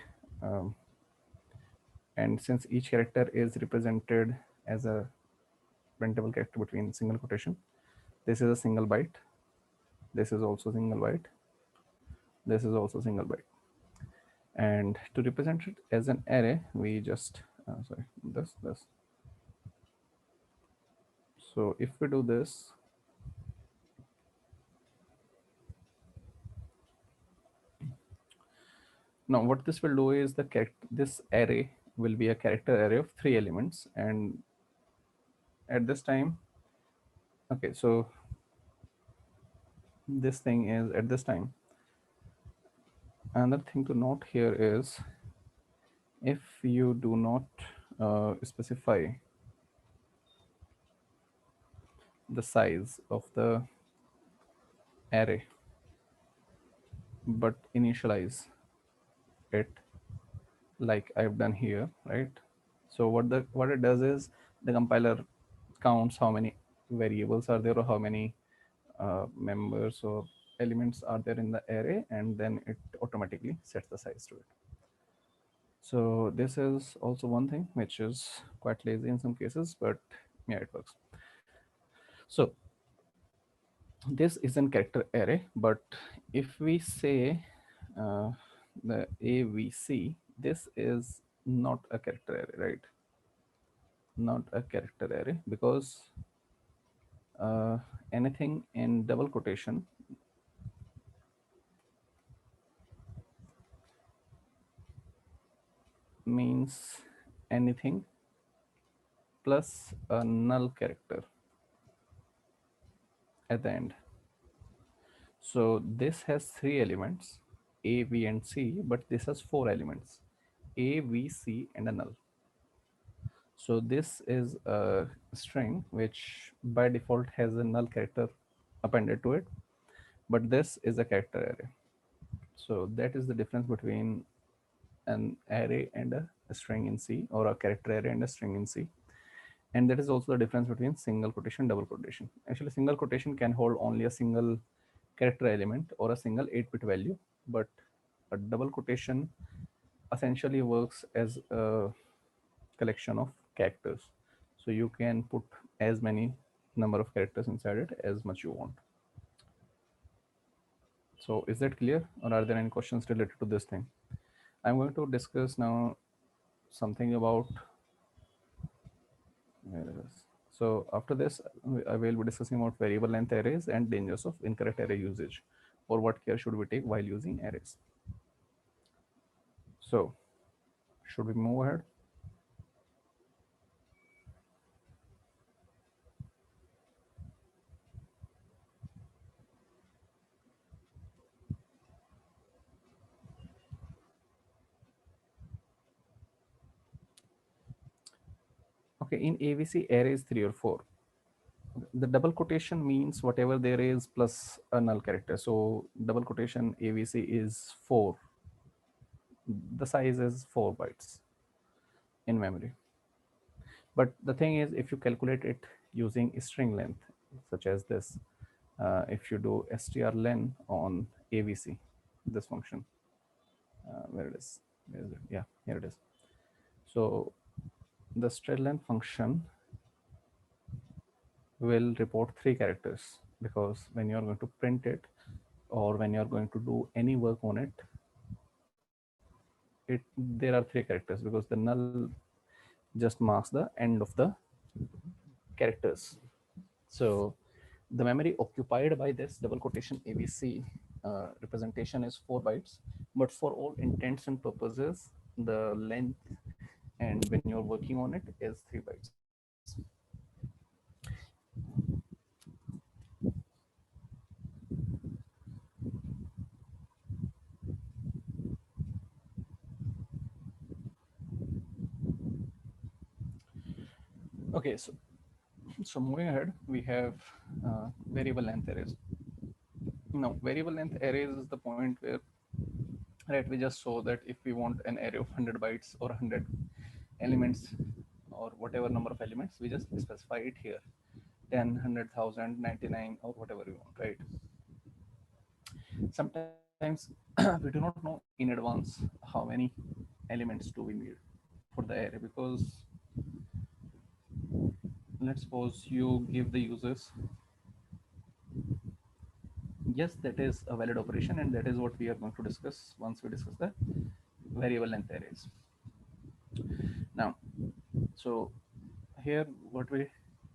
and since each character is represented as a printable character between single quotation, This is a single byte. This is also single byte. This is also single byte. And to represent it as an array, we just sorry, this. So if we do this, now what this will do is this array will be a character array of 3 elements, and at this time, okay, so this thing is at this time. Another thing to note here is if you do not specify the size of the array but initialize it like I've done here, right? So what it does is the compiler counts how many variables are there or how many members or elements are there in the array, and then it automatically sets the size to it. So this is also one thing which is quite lazy in some cases, but yeah, it works. So this is an character array, but if we say the AVC, this is not a character array, right? Not a character array, because anything in double quotation means anything plus a null character at the end. So this has 3 elements, A, B, and C, but this has 4 elements, A, B, C, and a null. So this is a string which by default has a null character appended to it, but this is a character array. So that is the difference between an array and a string in C, or a character array and a string in C. And that is also the difference between single quotation, double quotation. Actually, single quotation can hold only a single character element or a single 8-bit value, but a double quotation essentially works as a collection of characters. So you can put as many number of characters inside it as much you want. So is that clear, or are there any questions related to this thing? I'm going to discuss now something about so after this I will be discussing about variable length arrays and dangers of incorrect array usage, or what care should we take while using arrays. So should we move ahead? Okay, in AVC, arrays 3 or 4. The double quotation means whatever there is plus a null character. So double quotation AVC is 4. The size is 4 bytes in memory. But the thing is, if you calculate it using string length, such as this, if you do strlen on AVC, this function, where it is, where is it? Yeah, here it is. So the strlen function will report 3 characters, because when you are going to print it or when you are going to do any work on it, there are 3 characters, because the null just marks the end of the characters. So the memory occupied by this double quotation AVC representation is 4 bytes, but for all intents and purposes, the length and when you're working on it is 3 bytes. Okay, so moving ahead, we have variable length arrays. Now, variable length arrays is the point where, right, we just saw that if we want an array of 100 bytes or 100 elements or whatever number of elements, we just specify it here, 10, 100,000, 99, or whatever we want, right? Sometimes we do not know in advance how many elements do we need for the array, because let's suppose you give the users Yes, that is a valid operation, and that is what we are going to discuss once we discuss the variable length arrays. Now, so here what we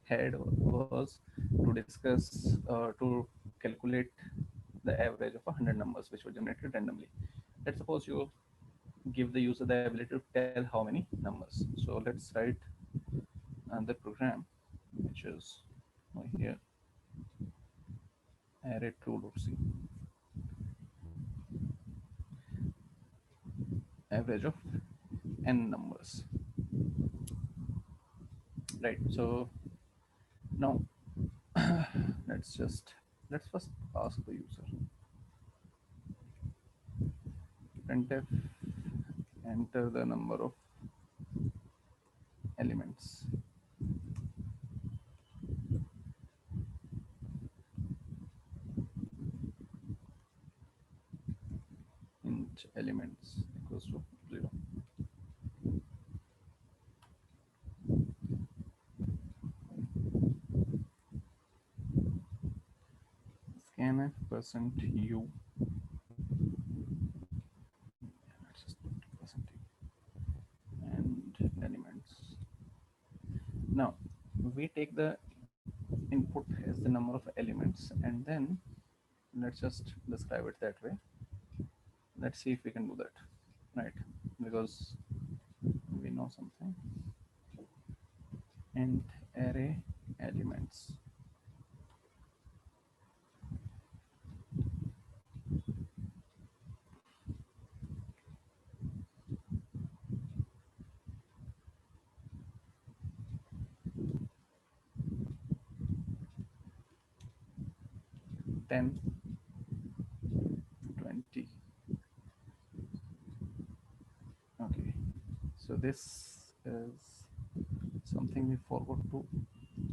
had was to discuss to calculate the average of 100 numbers which were generated randomly. Let's suppose you give the user the ability to tell how many numbers. So let's write the program, which is here array true.c, average of n numbers. Right. So now let's first ask the user printf enter the number of elements int elements equals to 0. Scanf percent u, let's just put percent u, and elements. Now we take the input as the number of elements, and then let's just describe it that way. Let's see if we can do that, right? Because we know something. Int array elements. Ten, 20. Okay, so this is something we forgot to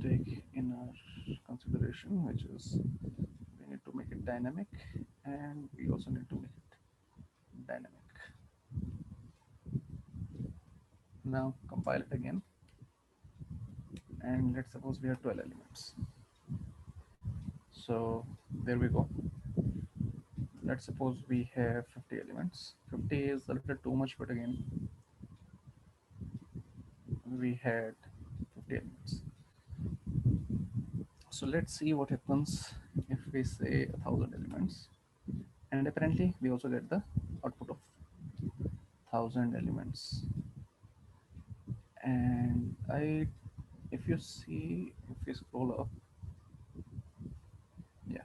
take in our consideration, which is we need to make it dynamic, and we also need to make it dynamic. Now compile it again, and let's suppose we have 12 elements. So there we go. Let's suppose we have 50 elements. 50 is a little too much, but again, we had 50 elements. So let's see what happens if we say 1,000 elements. And apparently we also get the output of 1,000 elements. And if you see, if we scroll up, yeah,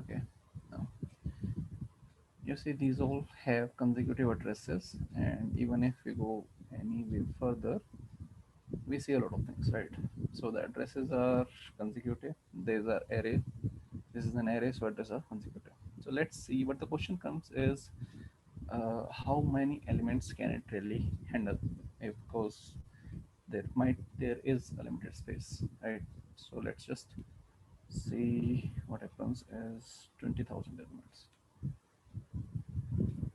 okay. Now you see these all have consecutive addresses, and even if we go any way further, we see a lot of things, right? So the addresses are consecutive. These are array. This is an array, so addresses are consecutive. So let's see what the question comes is, how many elements can it really handle? Because there is a limited space, right? So let's just see what happens is 20,000 elements,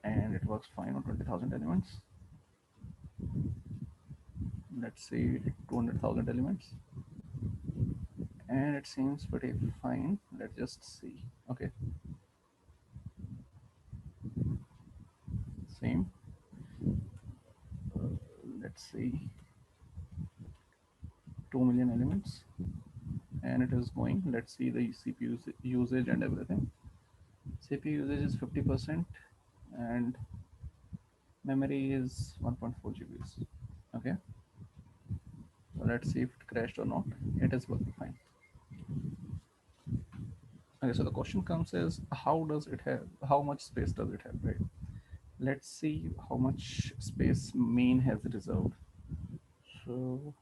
and it works fine on 20,000 elements. Let's see 200,000 elements, and it seems pretty fine. Let's just see. Okay, same. Let's see 2 million elements, and it is going. Let's see the CPU usage and everything. CPU usage is 50%, and memory is 1.4 GBs. Okay, so let's see if it crashed or not. It is working fine. Okay, so the question comes is, how much space does it have, right? Let's see how much space main has reserved. So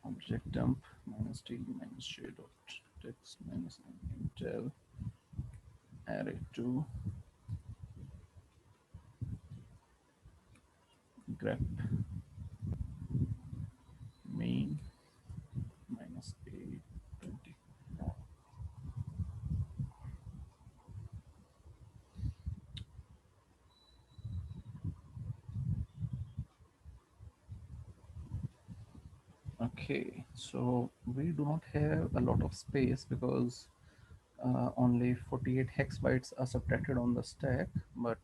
object dump minus t minus j dot text minus intel array 2 grep main minus a20. Okay, so we do not have a lot of space because only 48 hex bytes are subtracted on the stack, but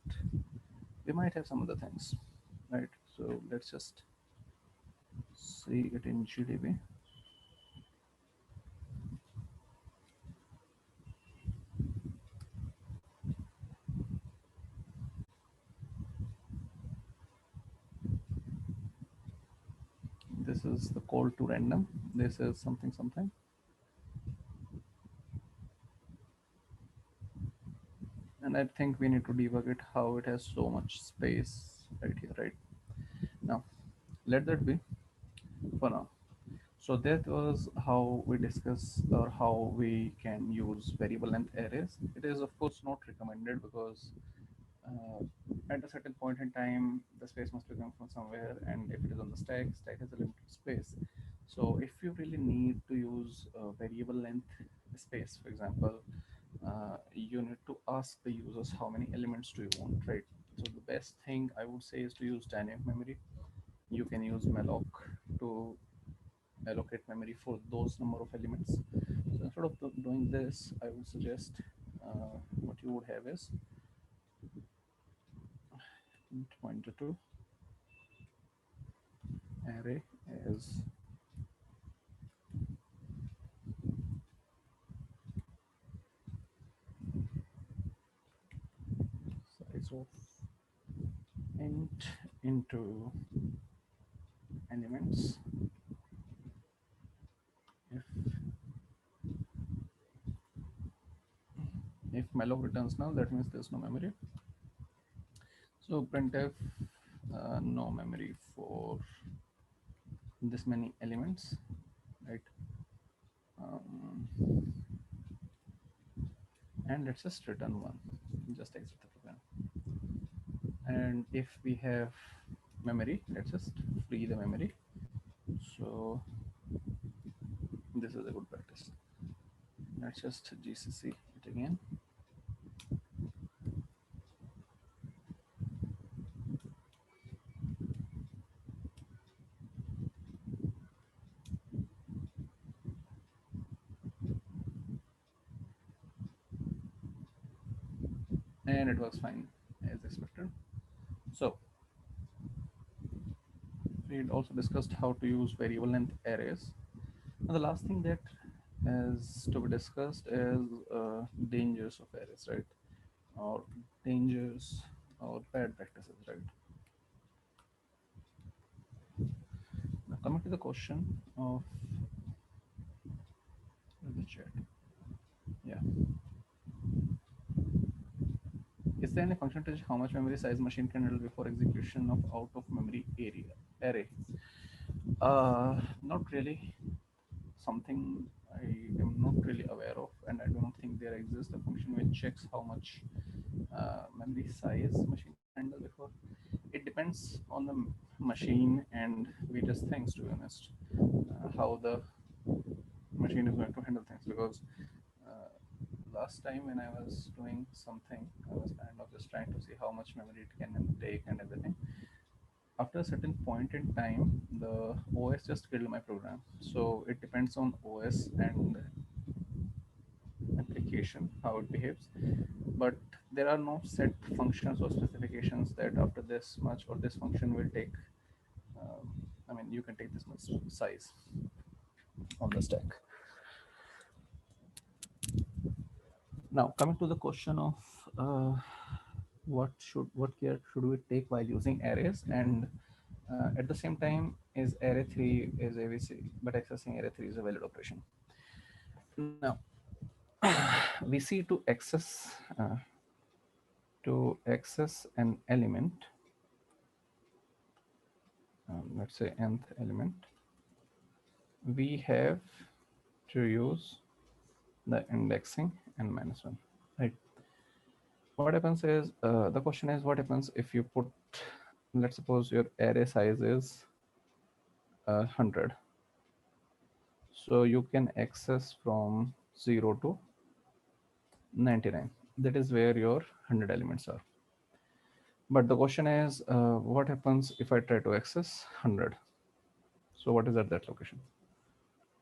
we might have some other things, right? So let's just see it in GDB. This is the call to random. This is something something. And I think we need to debug it how it has so much space right here, right? Now, let that be for now. So that was how we discuss or how we can use variable length arrays. It is of course not recommended because uh, at a certain point in time the space must be coming from somewhere, and if it is on the stack has a limited space. So if you really need to use variable length space, for example, you need to ask the users how many elements do you want, right? So the best thing I would say is to use dynamic memory. You can use malloc to allocate memory for those number of elements. So instead of doing this, I would suggest what you would have is int pointer to array as size of int into elements. If malloc returns null, that means there's no memory. So printf no memory for this many elements, right? Um, and let's just return one. Just exit the program. And if we have memory, let's just free the memory. So this is a good practice. Let's just GCC it again. And it works fine as expected. So we also discussed how to use variable length arrays. And the last thing that is to be discussed is dangers of arrays, right? Or dangers or bad practices, right? Now coming to the question of the chat. Yeah. Is there any function to how much memory size machine can handle before execution of out of memory area array? Not really. Something I am not really aware of, and I do not think there exists a function which checks how much memory size machine can handle before. It depends on the machine and various things, to be honest, how the machine is going to handle things. Because uh, last time when I was doing something, I was kind of just trying to see how much memory it can take and everything. After a certain point in time, the OS just killed my program. So it depends on OS and application how it behaves. But there are no set functions or specifications that after this much or this function will take. I mean, you can take this much size on the stack. Now, coming to the question of what care should we take while using arrays, and at the same time, is array 3 is AVC, but accessing array 3 is a valid operation. Now, we see to access an element, let's say nth element, we have to use the indexing n minus 1, right? What happens is, the question is, what happens if you put, let's suppose your array size is 100. So you can access from 0 to 99. That is where your 100 elements are. But the question is, what happens if I try to access 100? So what is at that location?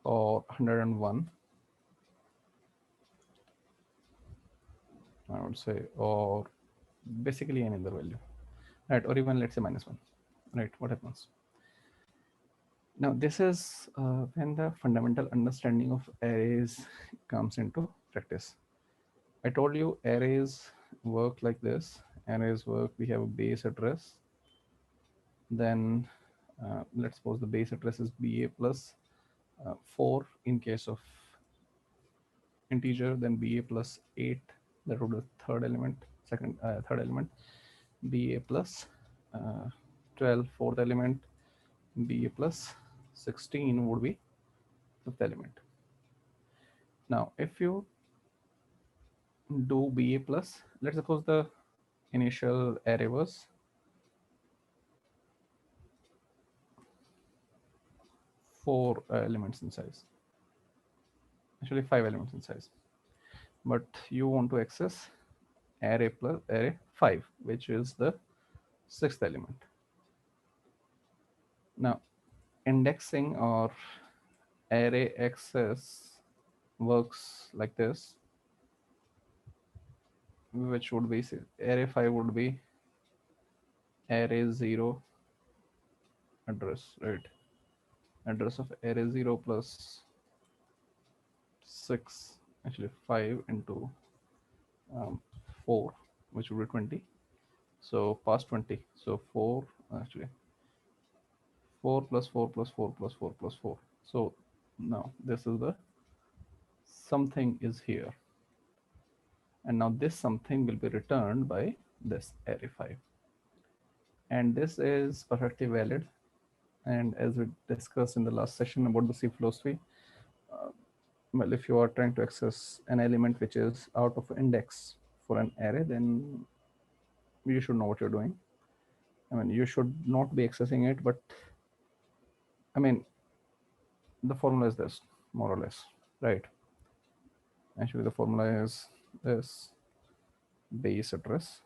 Or 101, I would say, or basically any other value, right? Or even let's say -1, right? What happens? Now this is when the fundamental understanding of arrays comes into practice. I told you arrays work like this. Arrays work, we have a base address. Then let's suppose the base address is BA plus 4 in case of integer, then BA plus 8, that would be the third element, third element, BA plus 12, fourth element, BA plus 16 would be fifth element. Now, if you do BA plus, let's suppose the initial array was 4 elements in size, actually 5 elements in size, but you want to access array plus array 5, which is the sixth element. Now, indexing or array access works like this, which would be array 5 would be array 0 address, right? Address of array 0 plus 6, actually 5 into 4, which would be 20. So past 20. So 4, actually 4 plus 4 plus 4 plus 4 plus 4. So now this is the something is here. And now this something will be returned by this array 5. And this is perfectly valid. And as we discussed in the last session about the C philosophy, well, if you are trying to access an element which is out of index for an array, then you should know what you're doing. I mean, you should not be accessing it, but I mean, the formula is this, more or less, right? Actually, the formula is this base address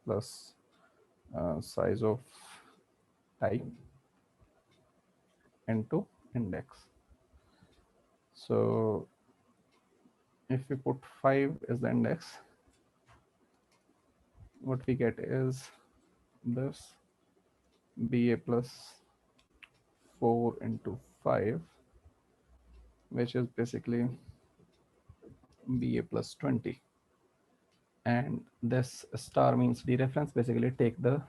plus size of type into index. So if we put 5 as the index, what we get is this BA plus 4 into 5, which is basically BA plus 20. And this star means dereference, basically take the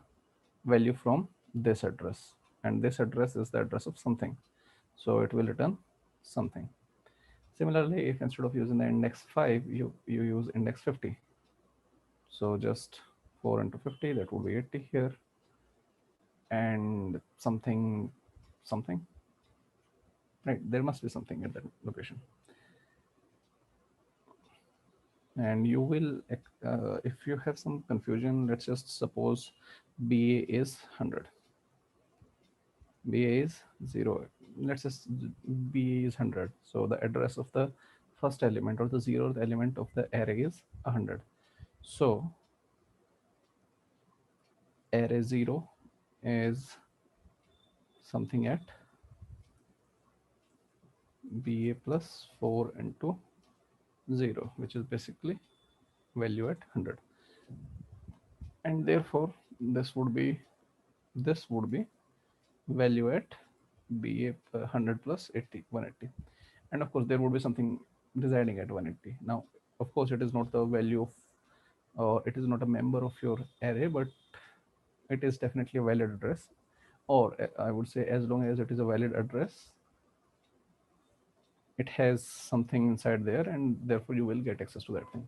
value from this address. And this address is the address of something. So it will return something. Similarly, if instead of using the index 5, you use index 50. So just 4 into 50, that would be 80 here. And something, right? There must be something at that location. And you will, if you have some confusion, let's just suppose BA is 100. BA is 0. Let's just BA is 100. So the address of the first element or the 0th element of the array is 100. So array 0 is something at BA plus 4 into 0, which is basically value at 100. And therefore this would be value at BA 100 plus 80, 180. And of course there would be something residing at 180. Now of course it is not the value of, or it is not a member of your array, but it is definitely a valid address. Or I would say, as long as it is a valid address, it has something inside there, and therefore you will get access to that thing.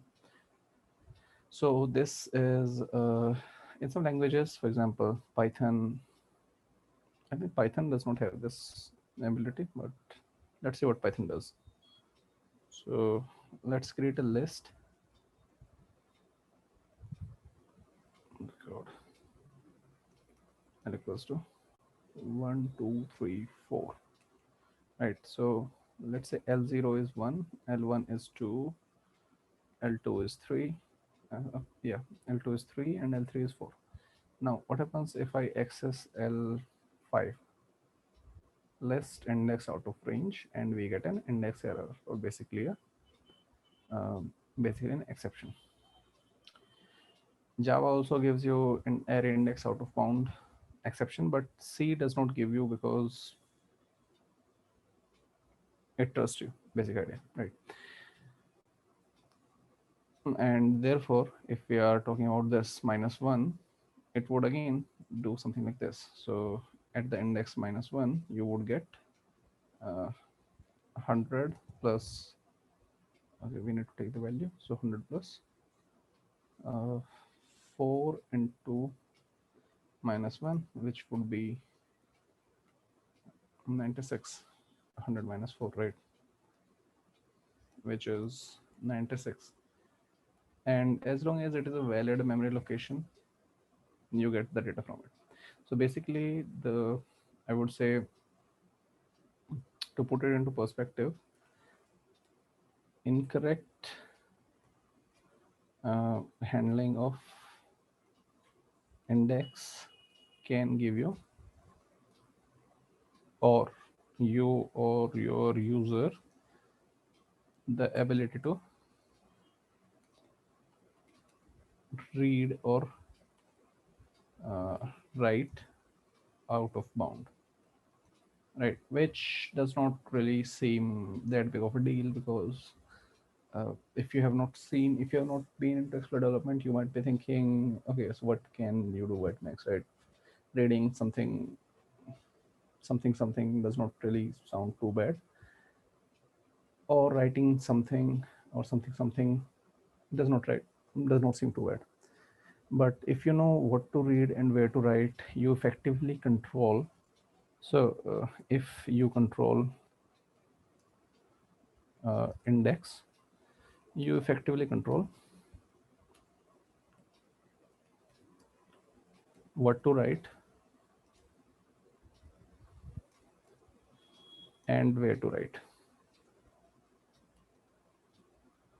So this is in some languages, for example, Python. I think Python does not have this ability, but let's see what Python does. So let's create a list. God. L equals to 1, 2, 3, 4. Right. So let's say L0 is 1, L1 is 2, L2 is 3. Yeah, L2 is 3 and L3 is 4. Now, what happens if I access L5? list index out of range, and we get an index error, or basically an exception. Java also gives you an array index out of bound exception, but C does not give you because it trusts you. Basic idea, right? And therefore, if we are talking about this -1, it would again do something like this. So at the index -1, you would get 100 plus. Okay, we need to take the value. So 100 plus 4 into -1, which would be 96. 100 minus 4, right? Which is 96. And as long as it is a valid memory location, you get the data from it. So basically, I would say, to put it into perspective, incorrect handling of index can give you, or you or your user, the ability to read or write out of bound, right? Which does not really seem that big of a deal, because if you have not been into exploit development, you might be thinking, okay, so what can you do at max, right? Reading something does not really sound too bad, or writing something or something does not seem too bad. But if you know what to read and where to write, you effectively control. So if you control index, you effectively control what to write and where to write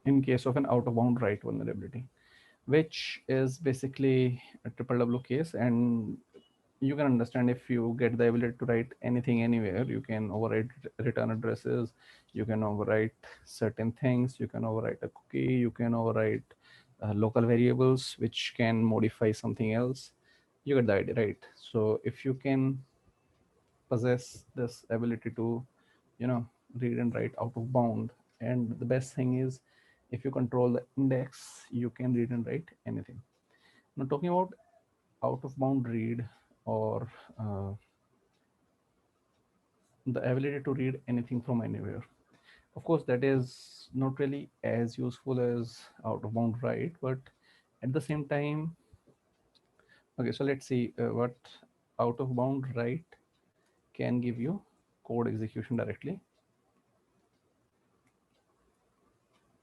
in case of an out of bound write vulnerability, which is basically a triple W case. And you can understand, if you get the ability to write anything anywhere, you can overwrite return addresses, you can overwrite certain things, you can overwrite a cookie, you can overwrite local variables which can modify something else. You get the idea, right? So if you can possess this ability to, you know, read and write out of bound, and the best thing is, if you control the index, you can read and write anything. Now, talking about out of bound read, or the ability to read anything from anywhere, of course that is not really as useful as out of bound write, but at the same time, okay, so let's see what out of bound write can give you: code execution directly.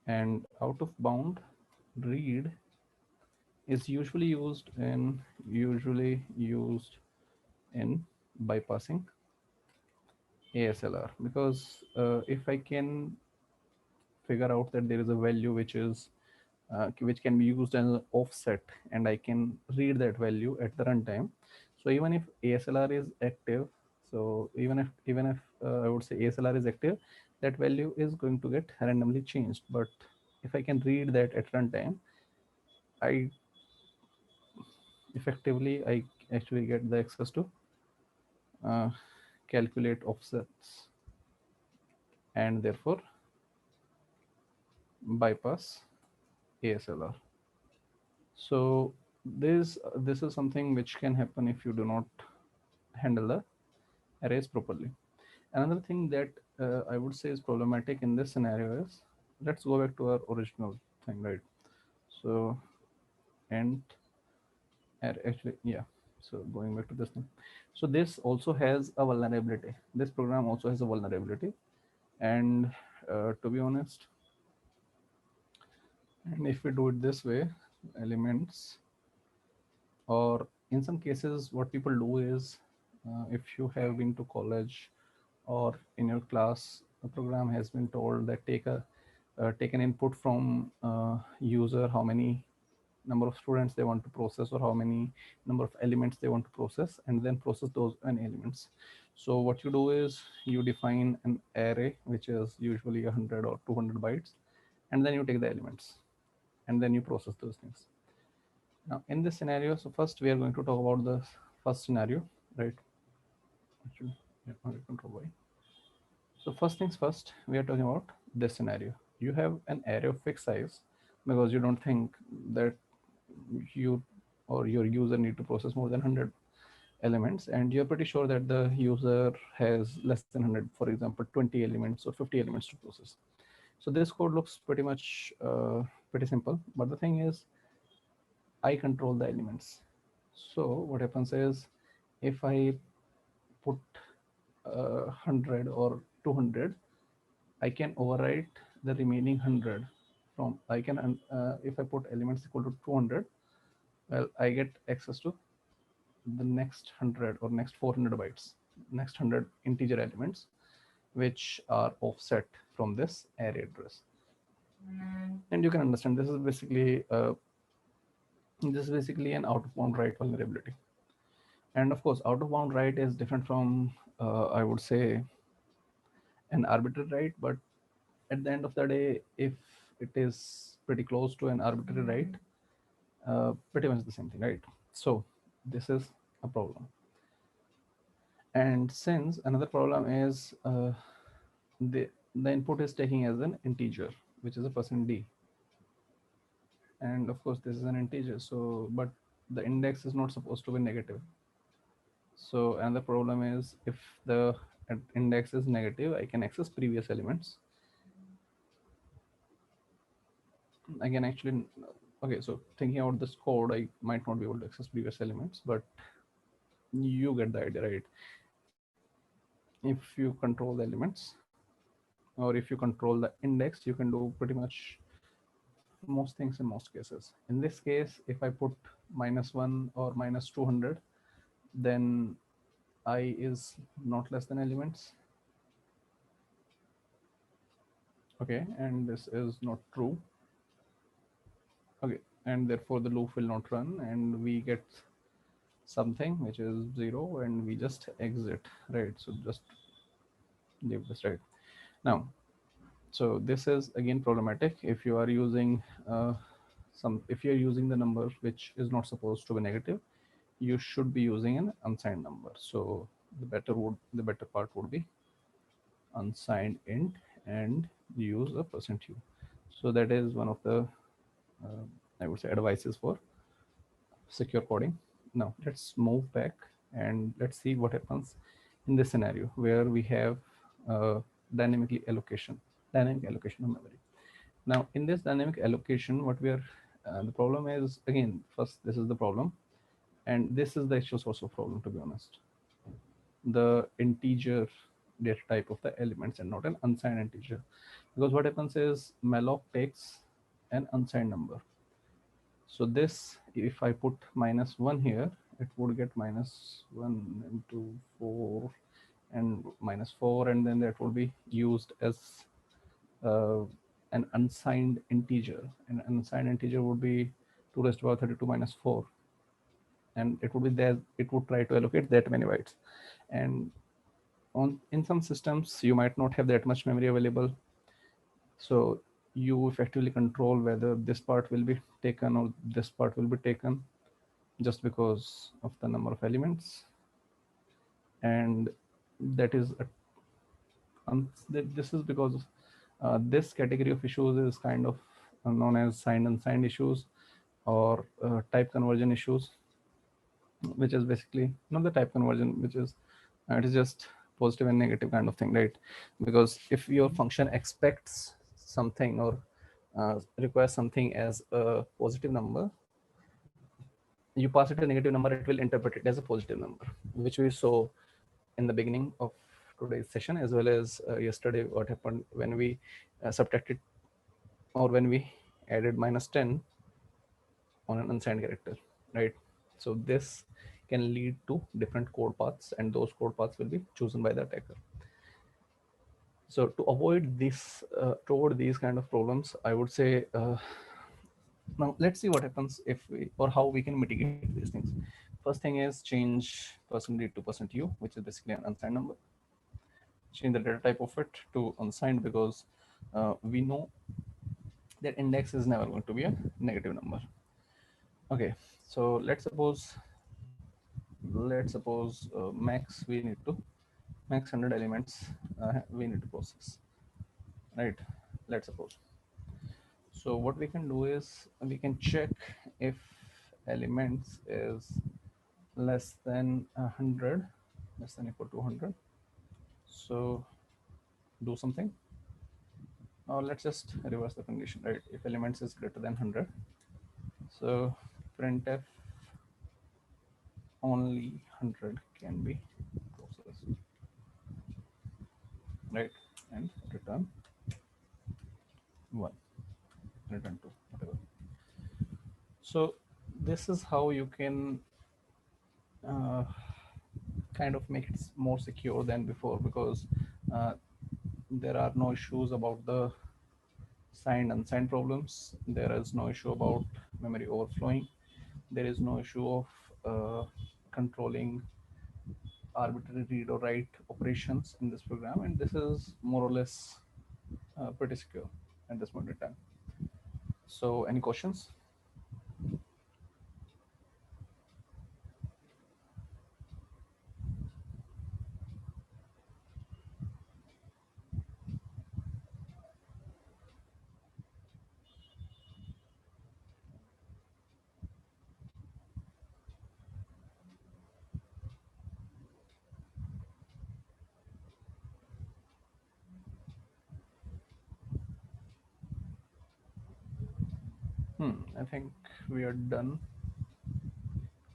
And out of bound read is usually used in bypassing ASLR, because if I can figure out that there is a value which can be used as an offset, and I can read that value at the runtime. So even if ASLR is active, so even if I would say ASLR is active, that value is going to get randomly changed. But if I can read that at runtime, I I actually get the access to uh, calculate offsets, and therefore bypass ASLR. So this is something which can happen if you do not handle the arrays properly. Another thing that I would say is problematic in this scenario is, let's go back to our original thing, right? So, and actually, yeah. So going back to this thing, so this also has a vulnerability. This program also has a vulnerability, and to be honest, and if we do it this way, elements, or in some cases, what people do is, if you have been to college, or in your class, the program has been told that take an input from user, how many number of students they want to process, or how many number of elements they want to process, and then process those n elements. So what you do is you define an array, which is usually 100 or 200 bytes, and then you take the elements, and then you process those things. Now, in this scenario, so first we are going to talk about the first scenario, right? Actually, yeah, okay, control Y. So first things first, we are talking about this scenario. You have an array of fixed size because you don't think that you or your user need to process more than 100 elements, and you're pretty sure that the user has less than 100, for example 20 elements or 50 elements to process. So this code looks pretty much pretty simple, but the thing is I control the elements. So what happens is if I put 100 or 200, I can overwrite the remaining 100 from I can if I put elements equal to 200, well, I get access to the next 100 or next 400 bytes, next 100 integer elements, which are offset from this array address. And you can understand this is basically an out of bound write vulnerability. And of course, out of bound write is different from I would say an arbitrary write, but at the end of the day, if it is pretty close to an arbitrary write, pretty much the same thing, right? So this is a problem. And since another problem is the input is taking as an integer, which is a %d, and of course this is an integer, so but the index is not supposed to be negative. So another problem is if the index is negative, I can access previous elements. I can actually, okay, so thinking about this code, I might not be able to access previous elements, but you get the idea, right? If you control the elements, or if you control the index, you can do pretty much most things in most cases. In this case, if I put -1 or -200, then I is not less than elements. Okay, and this is not true. Okay, and therefore the loop will not run, and we get something which is 0, and we just exit, right? So just leave this right now. So this is again problematic if you are using if you're using the number which is not supposed to be negative. You should be using an unsigned number. So the better part would be unsigned int and use a %u. So that is one of the I would say advices for secure coding. Now let's move back and let's see what happens in this scenario where we have dynamic allocation of memory. Now in this dynamic allocation, what we are the problem is, again, first this is the problem, and this is the actual source of problem, to be honest. The integer data type of the elements and not an unsigned integer, because what happens is malloc takes an unsigned number. So this, if I put -1 here, it would get -1 into 4 and -4, and then that will be used as an unsigned integer. And an unsigned integer would be 2 raised to the power 32 minus 4, and it would be there. It would try to allocate that many bytes, and in some systems you might not have that much memory available. So you effectively control whether this part will be taken or this part will be taken just because of the number of elements. And that is this is because this category of issues is kind of known as signed unsigned issues, or type conversion issues, which is basically not the type conversion, which is it is just positive and negative kind of thing, right? Because if your function expects something or requires something as a positive number, you pass it a negative number, it will interpret it as a positive number, which we saw in the beginning of today's session, as well as yesterday, what happened when we subtracted or when we added -10 on an unsigned character, right? So this can lead to different code paths, and those code paths will be chosen by the attacker. So to avoid these kind of problems, I would say now let's see what happens if we, or how we can mitigate these things. First thing is change %d to %u, which is basically an unsigned number. Change the data type of it to unsigned because we know that index is never going to be a negative number. Okay, so let's suppose max we need to max 100 elements we need to process, right? Let's suppose. So what we can do is we can check if elements is less than 100, less than equal to 100. So do something, or let's just reverse the condition, right? If elements is greater than 100, so printf only 100 can be processed, right? And return 1, return 2, whatever. So this is how you can kind of make it more secure than before, because uh, there are no issues about the signed unsigned problems. There is no issue about memory overflowing. There is no issue of controlling arbitrary read or write operations in this program, and this is more or less pretty secure at this point in time. So any questions? I think we are done,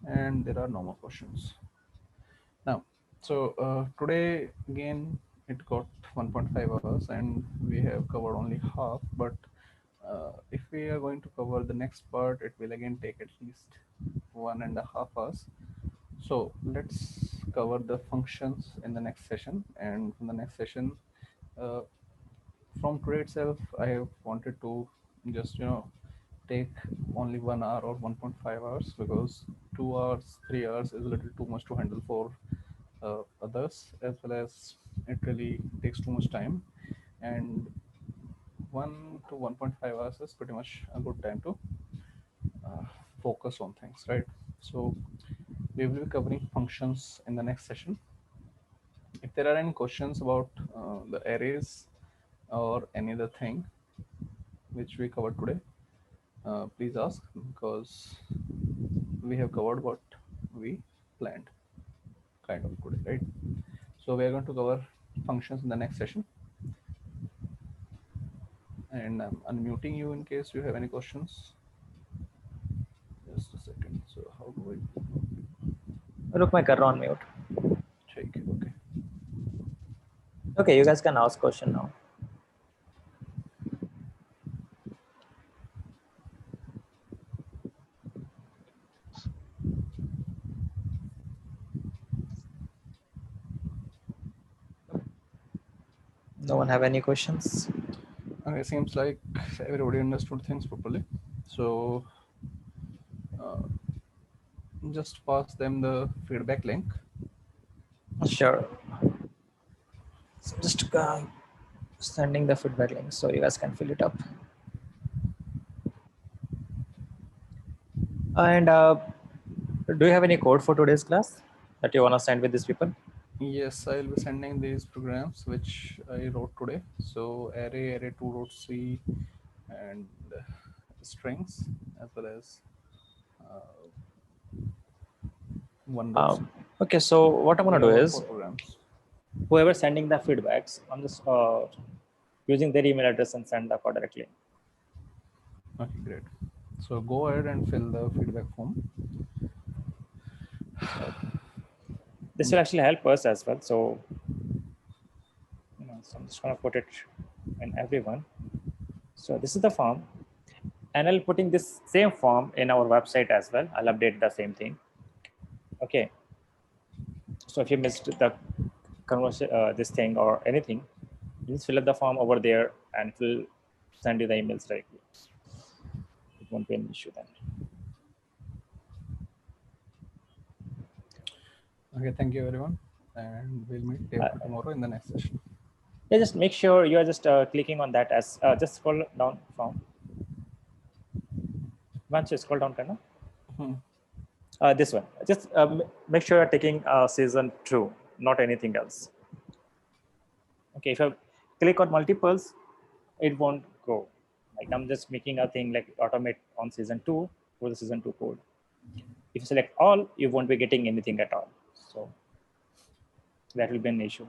and there are no more questions now. So today again it got 1.5 hours and we have covered only half, but if we are going to cover the next part, it will again take at least 1.5 hours. So let's cover the functions in the next session, and from the next session, uh, from today itself I have wanted to just take only 1 hour or 1.5 hours, because 2 hours 3 hours is a little too much to handle for others, as well as it really takes too much time, and 1 to 1.5 hours is pretty much a good time to uh, focus on things, right? So we will be covering functions in the next session. If there are any questions about the arrays or any other thing which we covered today, please ask, because we have covered what we planned kind of today, right? So we are going to cover functions in the next session, and I'm unmuting you in case you have any questions. Just a second. So how do I Look, my camera on mute. take it? Okay. Okay, you guys can ask question now. No one have any questions? Okay, seems like everybody understood things properly. So just pass them the feedback link. Sure. So just sending the feedback link so you guys can fill it up. And do you have any code for today's class that you want to send with these people? Yes, I'll be sending these programs which I wrote today. So array2.c, and strings, as well as one rows. Okay, so what I'm going to do is, programs. whoever sending the feedbacks, I'm just using their email address and send the code directly. Okay, great. So go ahead and fill the feedback form. This will actually help us as well. So, so I'm just going to put it in everyone. So this is the form, and I'll putting this same form in our website as well. I'll update the same thing. Okay. So if you missed the conversation, this thing or anything, just fill up the form over there, and it will send you the emails directly. It won't be an issue then. Okay, thank you everyone, and we'll meet day after tomorrow in the next session. Yeah, just make sure you are just clicking on that as just scroll down from. Once you scroll down, kind Hmm. this one. Just make sure you're taking season 2, not anything else. Okay, if you click on multiples, it won't go. Like I'm just making a thing like automate on season 2 for the season 2 code. If you select all, you won't be getting anything at all. So that will be an issue.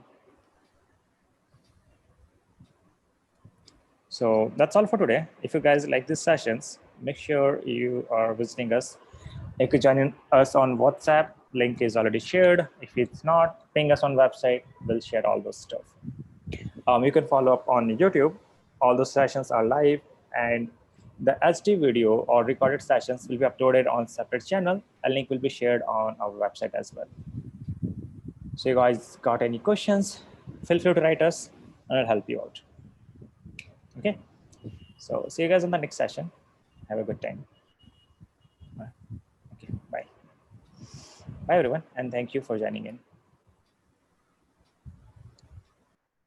So that's all for today. If you guys like these sessions, make sure you are visiting us. You can join us on WhatsApp. Link is already shared. If it's not, ping us on website. We'll share all those stuff. You can follow up on YouTube. All those sessions are live, and the HD video or recorded sessions will be uploaded on separate channel. A link will be shared on our website as well. So you guys got any questions, feel free to write us and I'll help you out. Okay. So see you guys in the next session. Have a good time. Bye. Okay. Bye. Bye everyone. And thank you for joining in.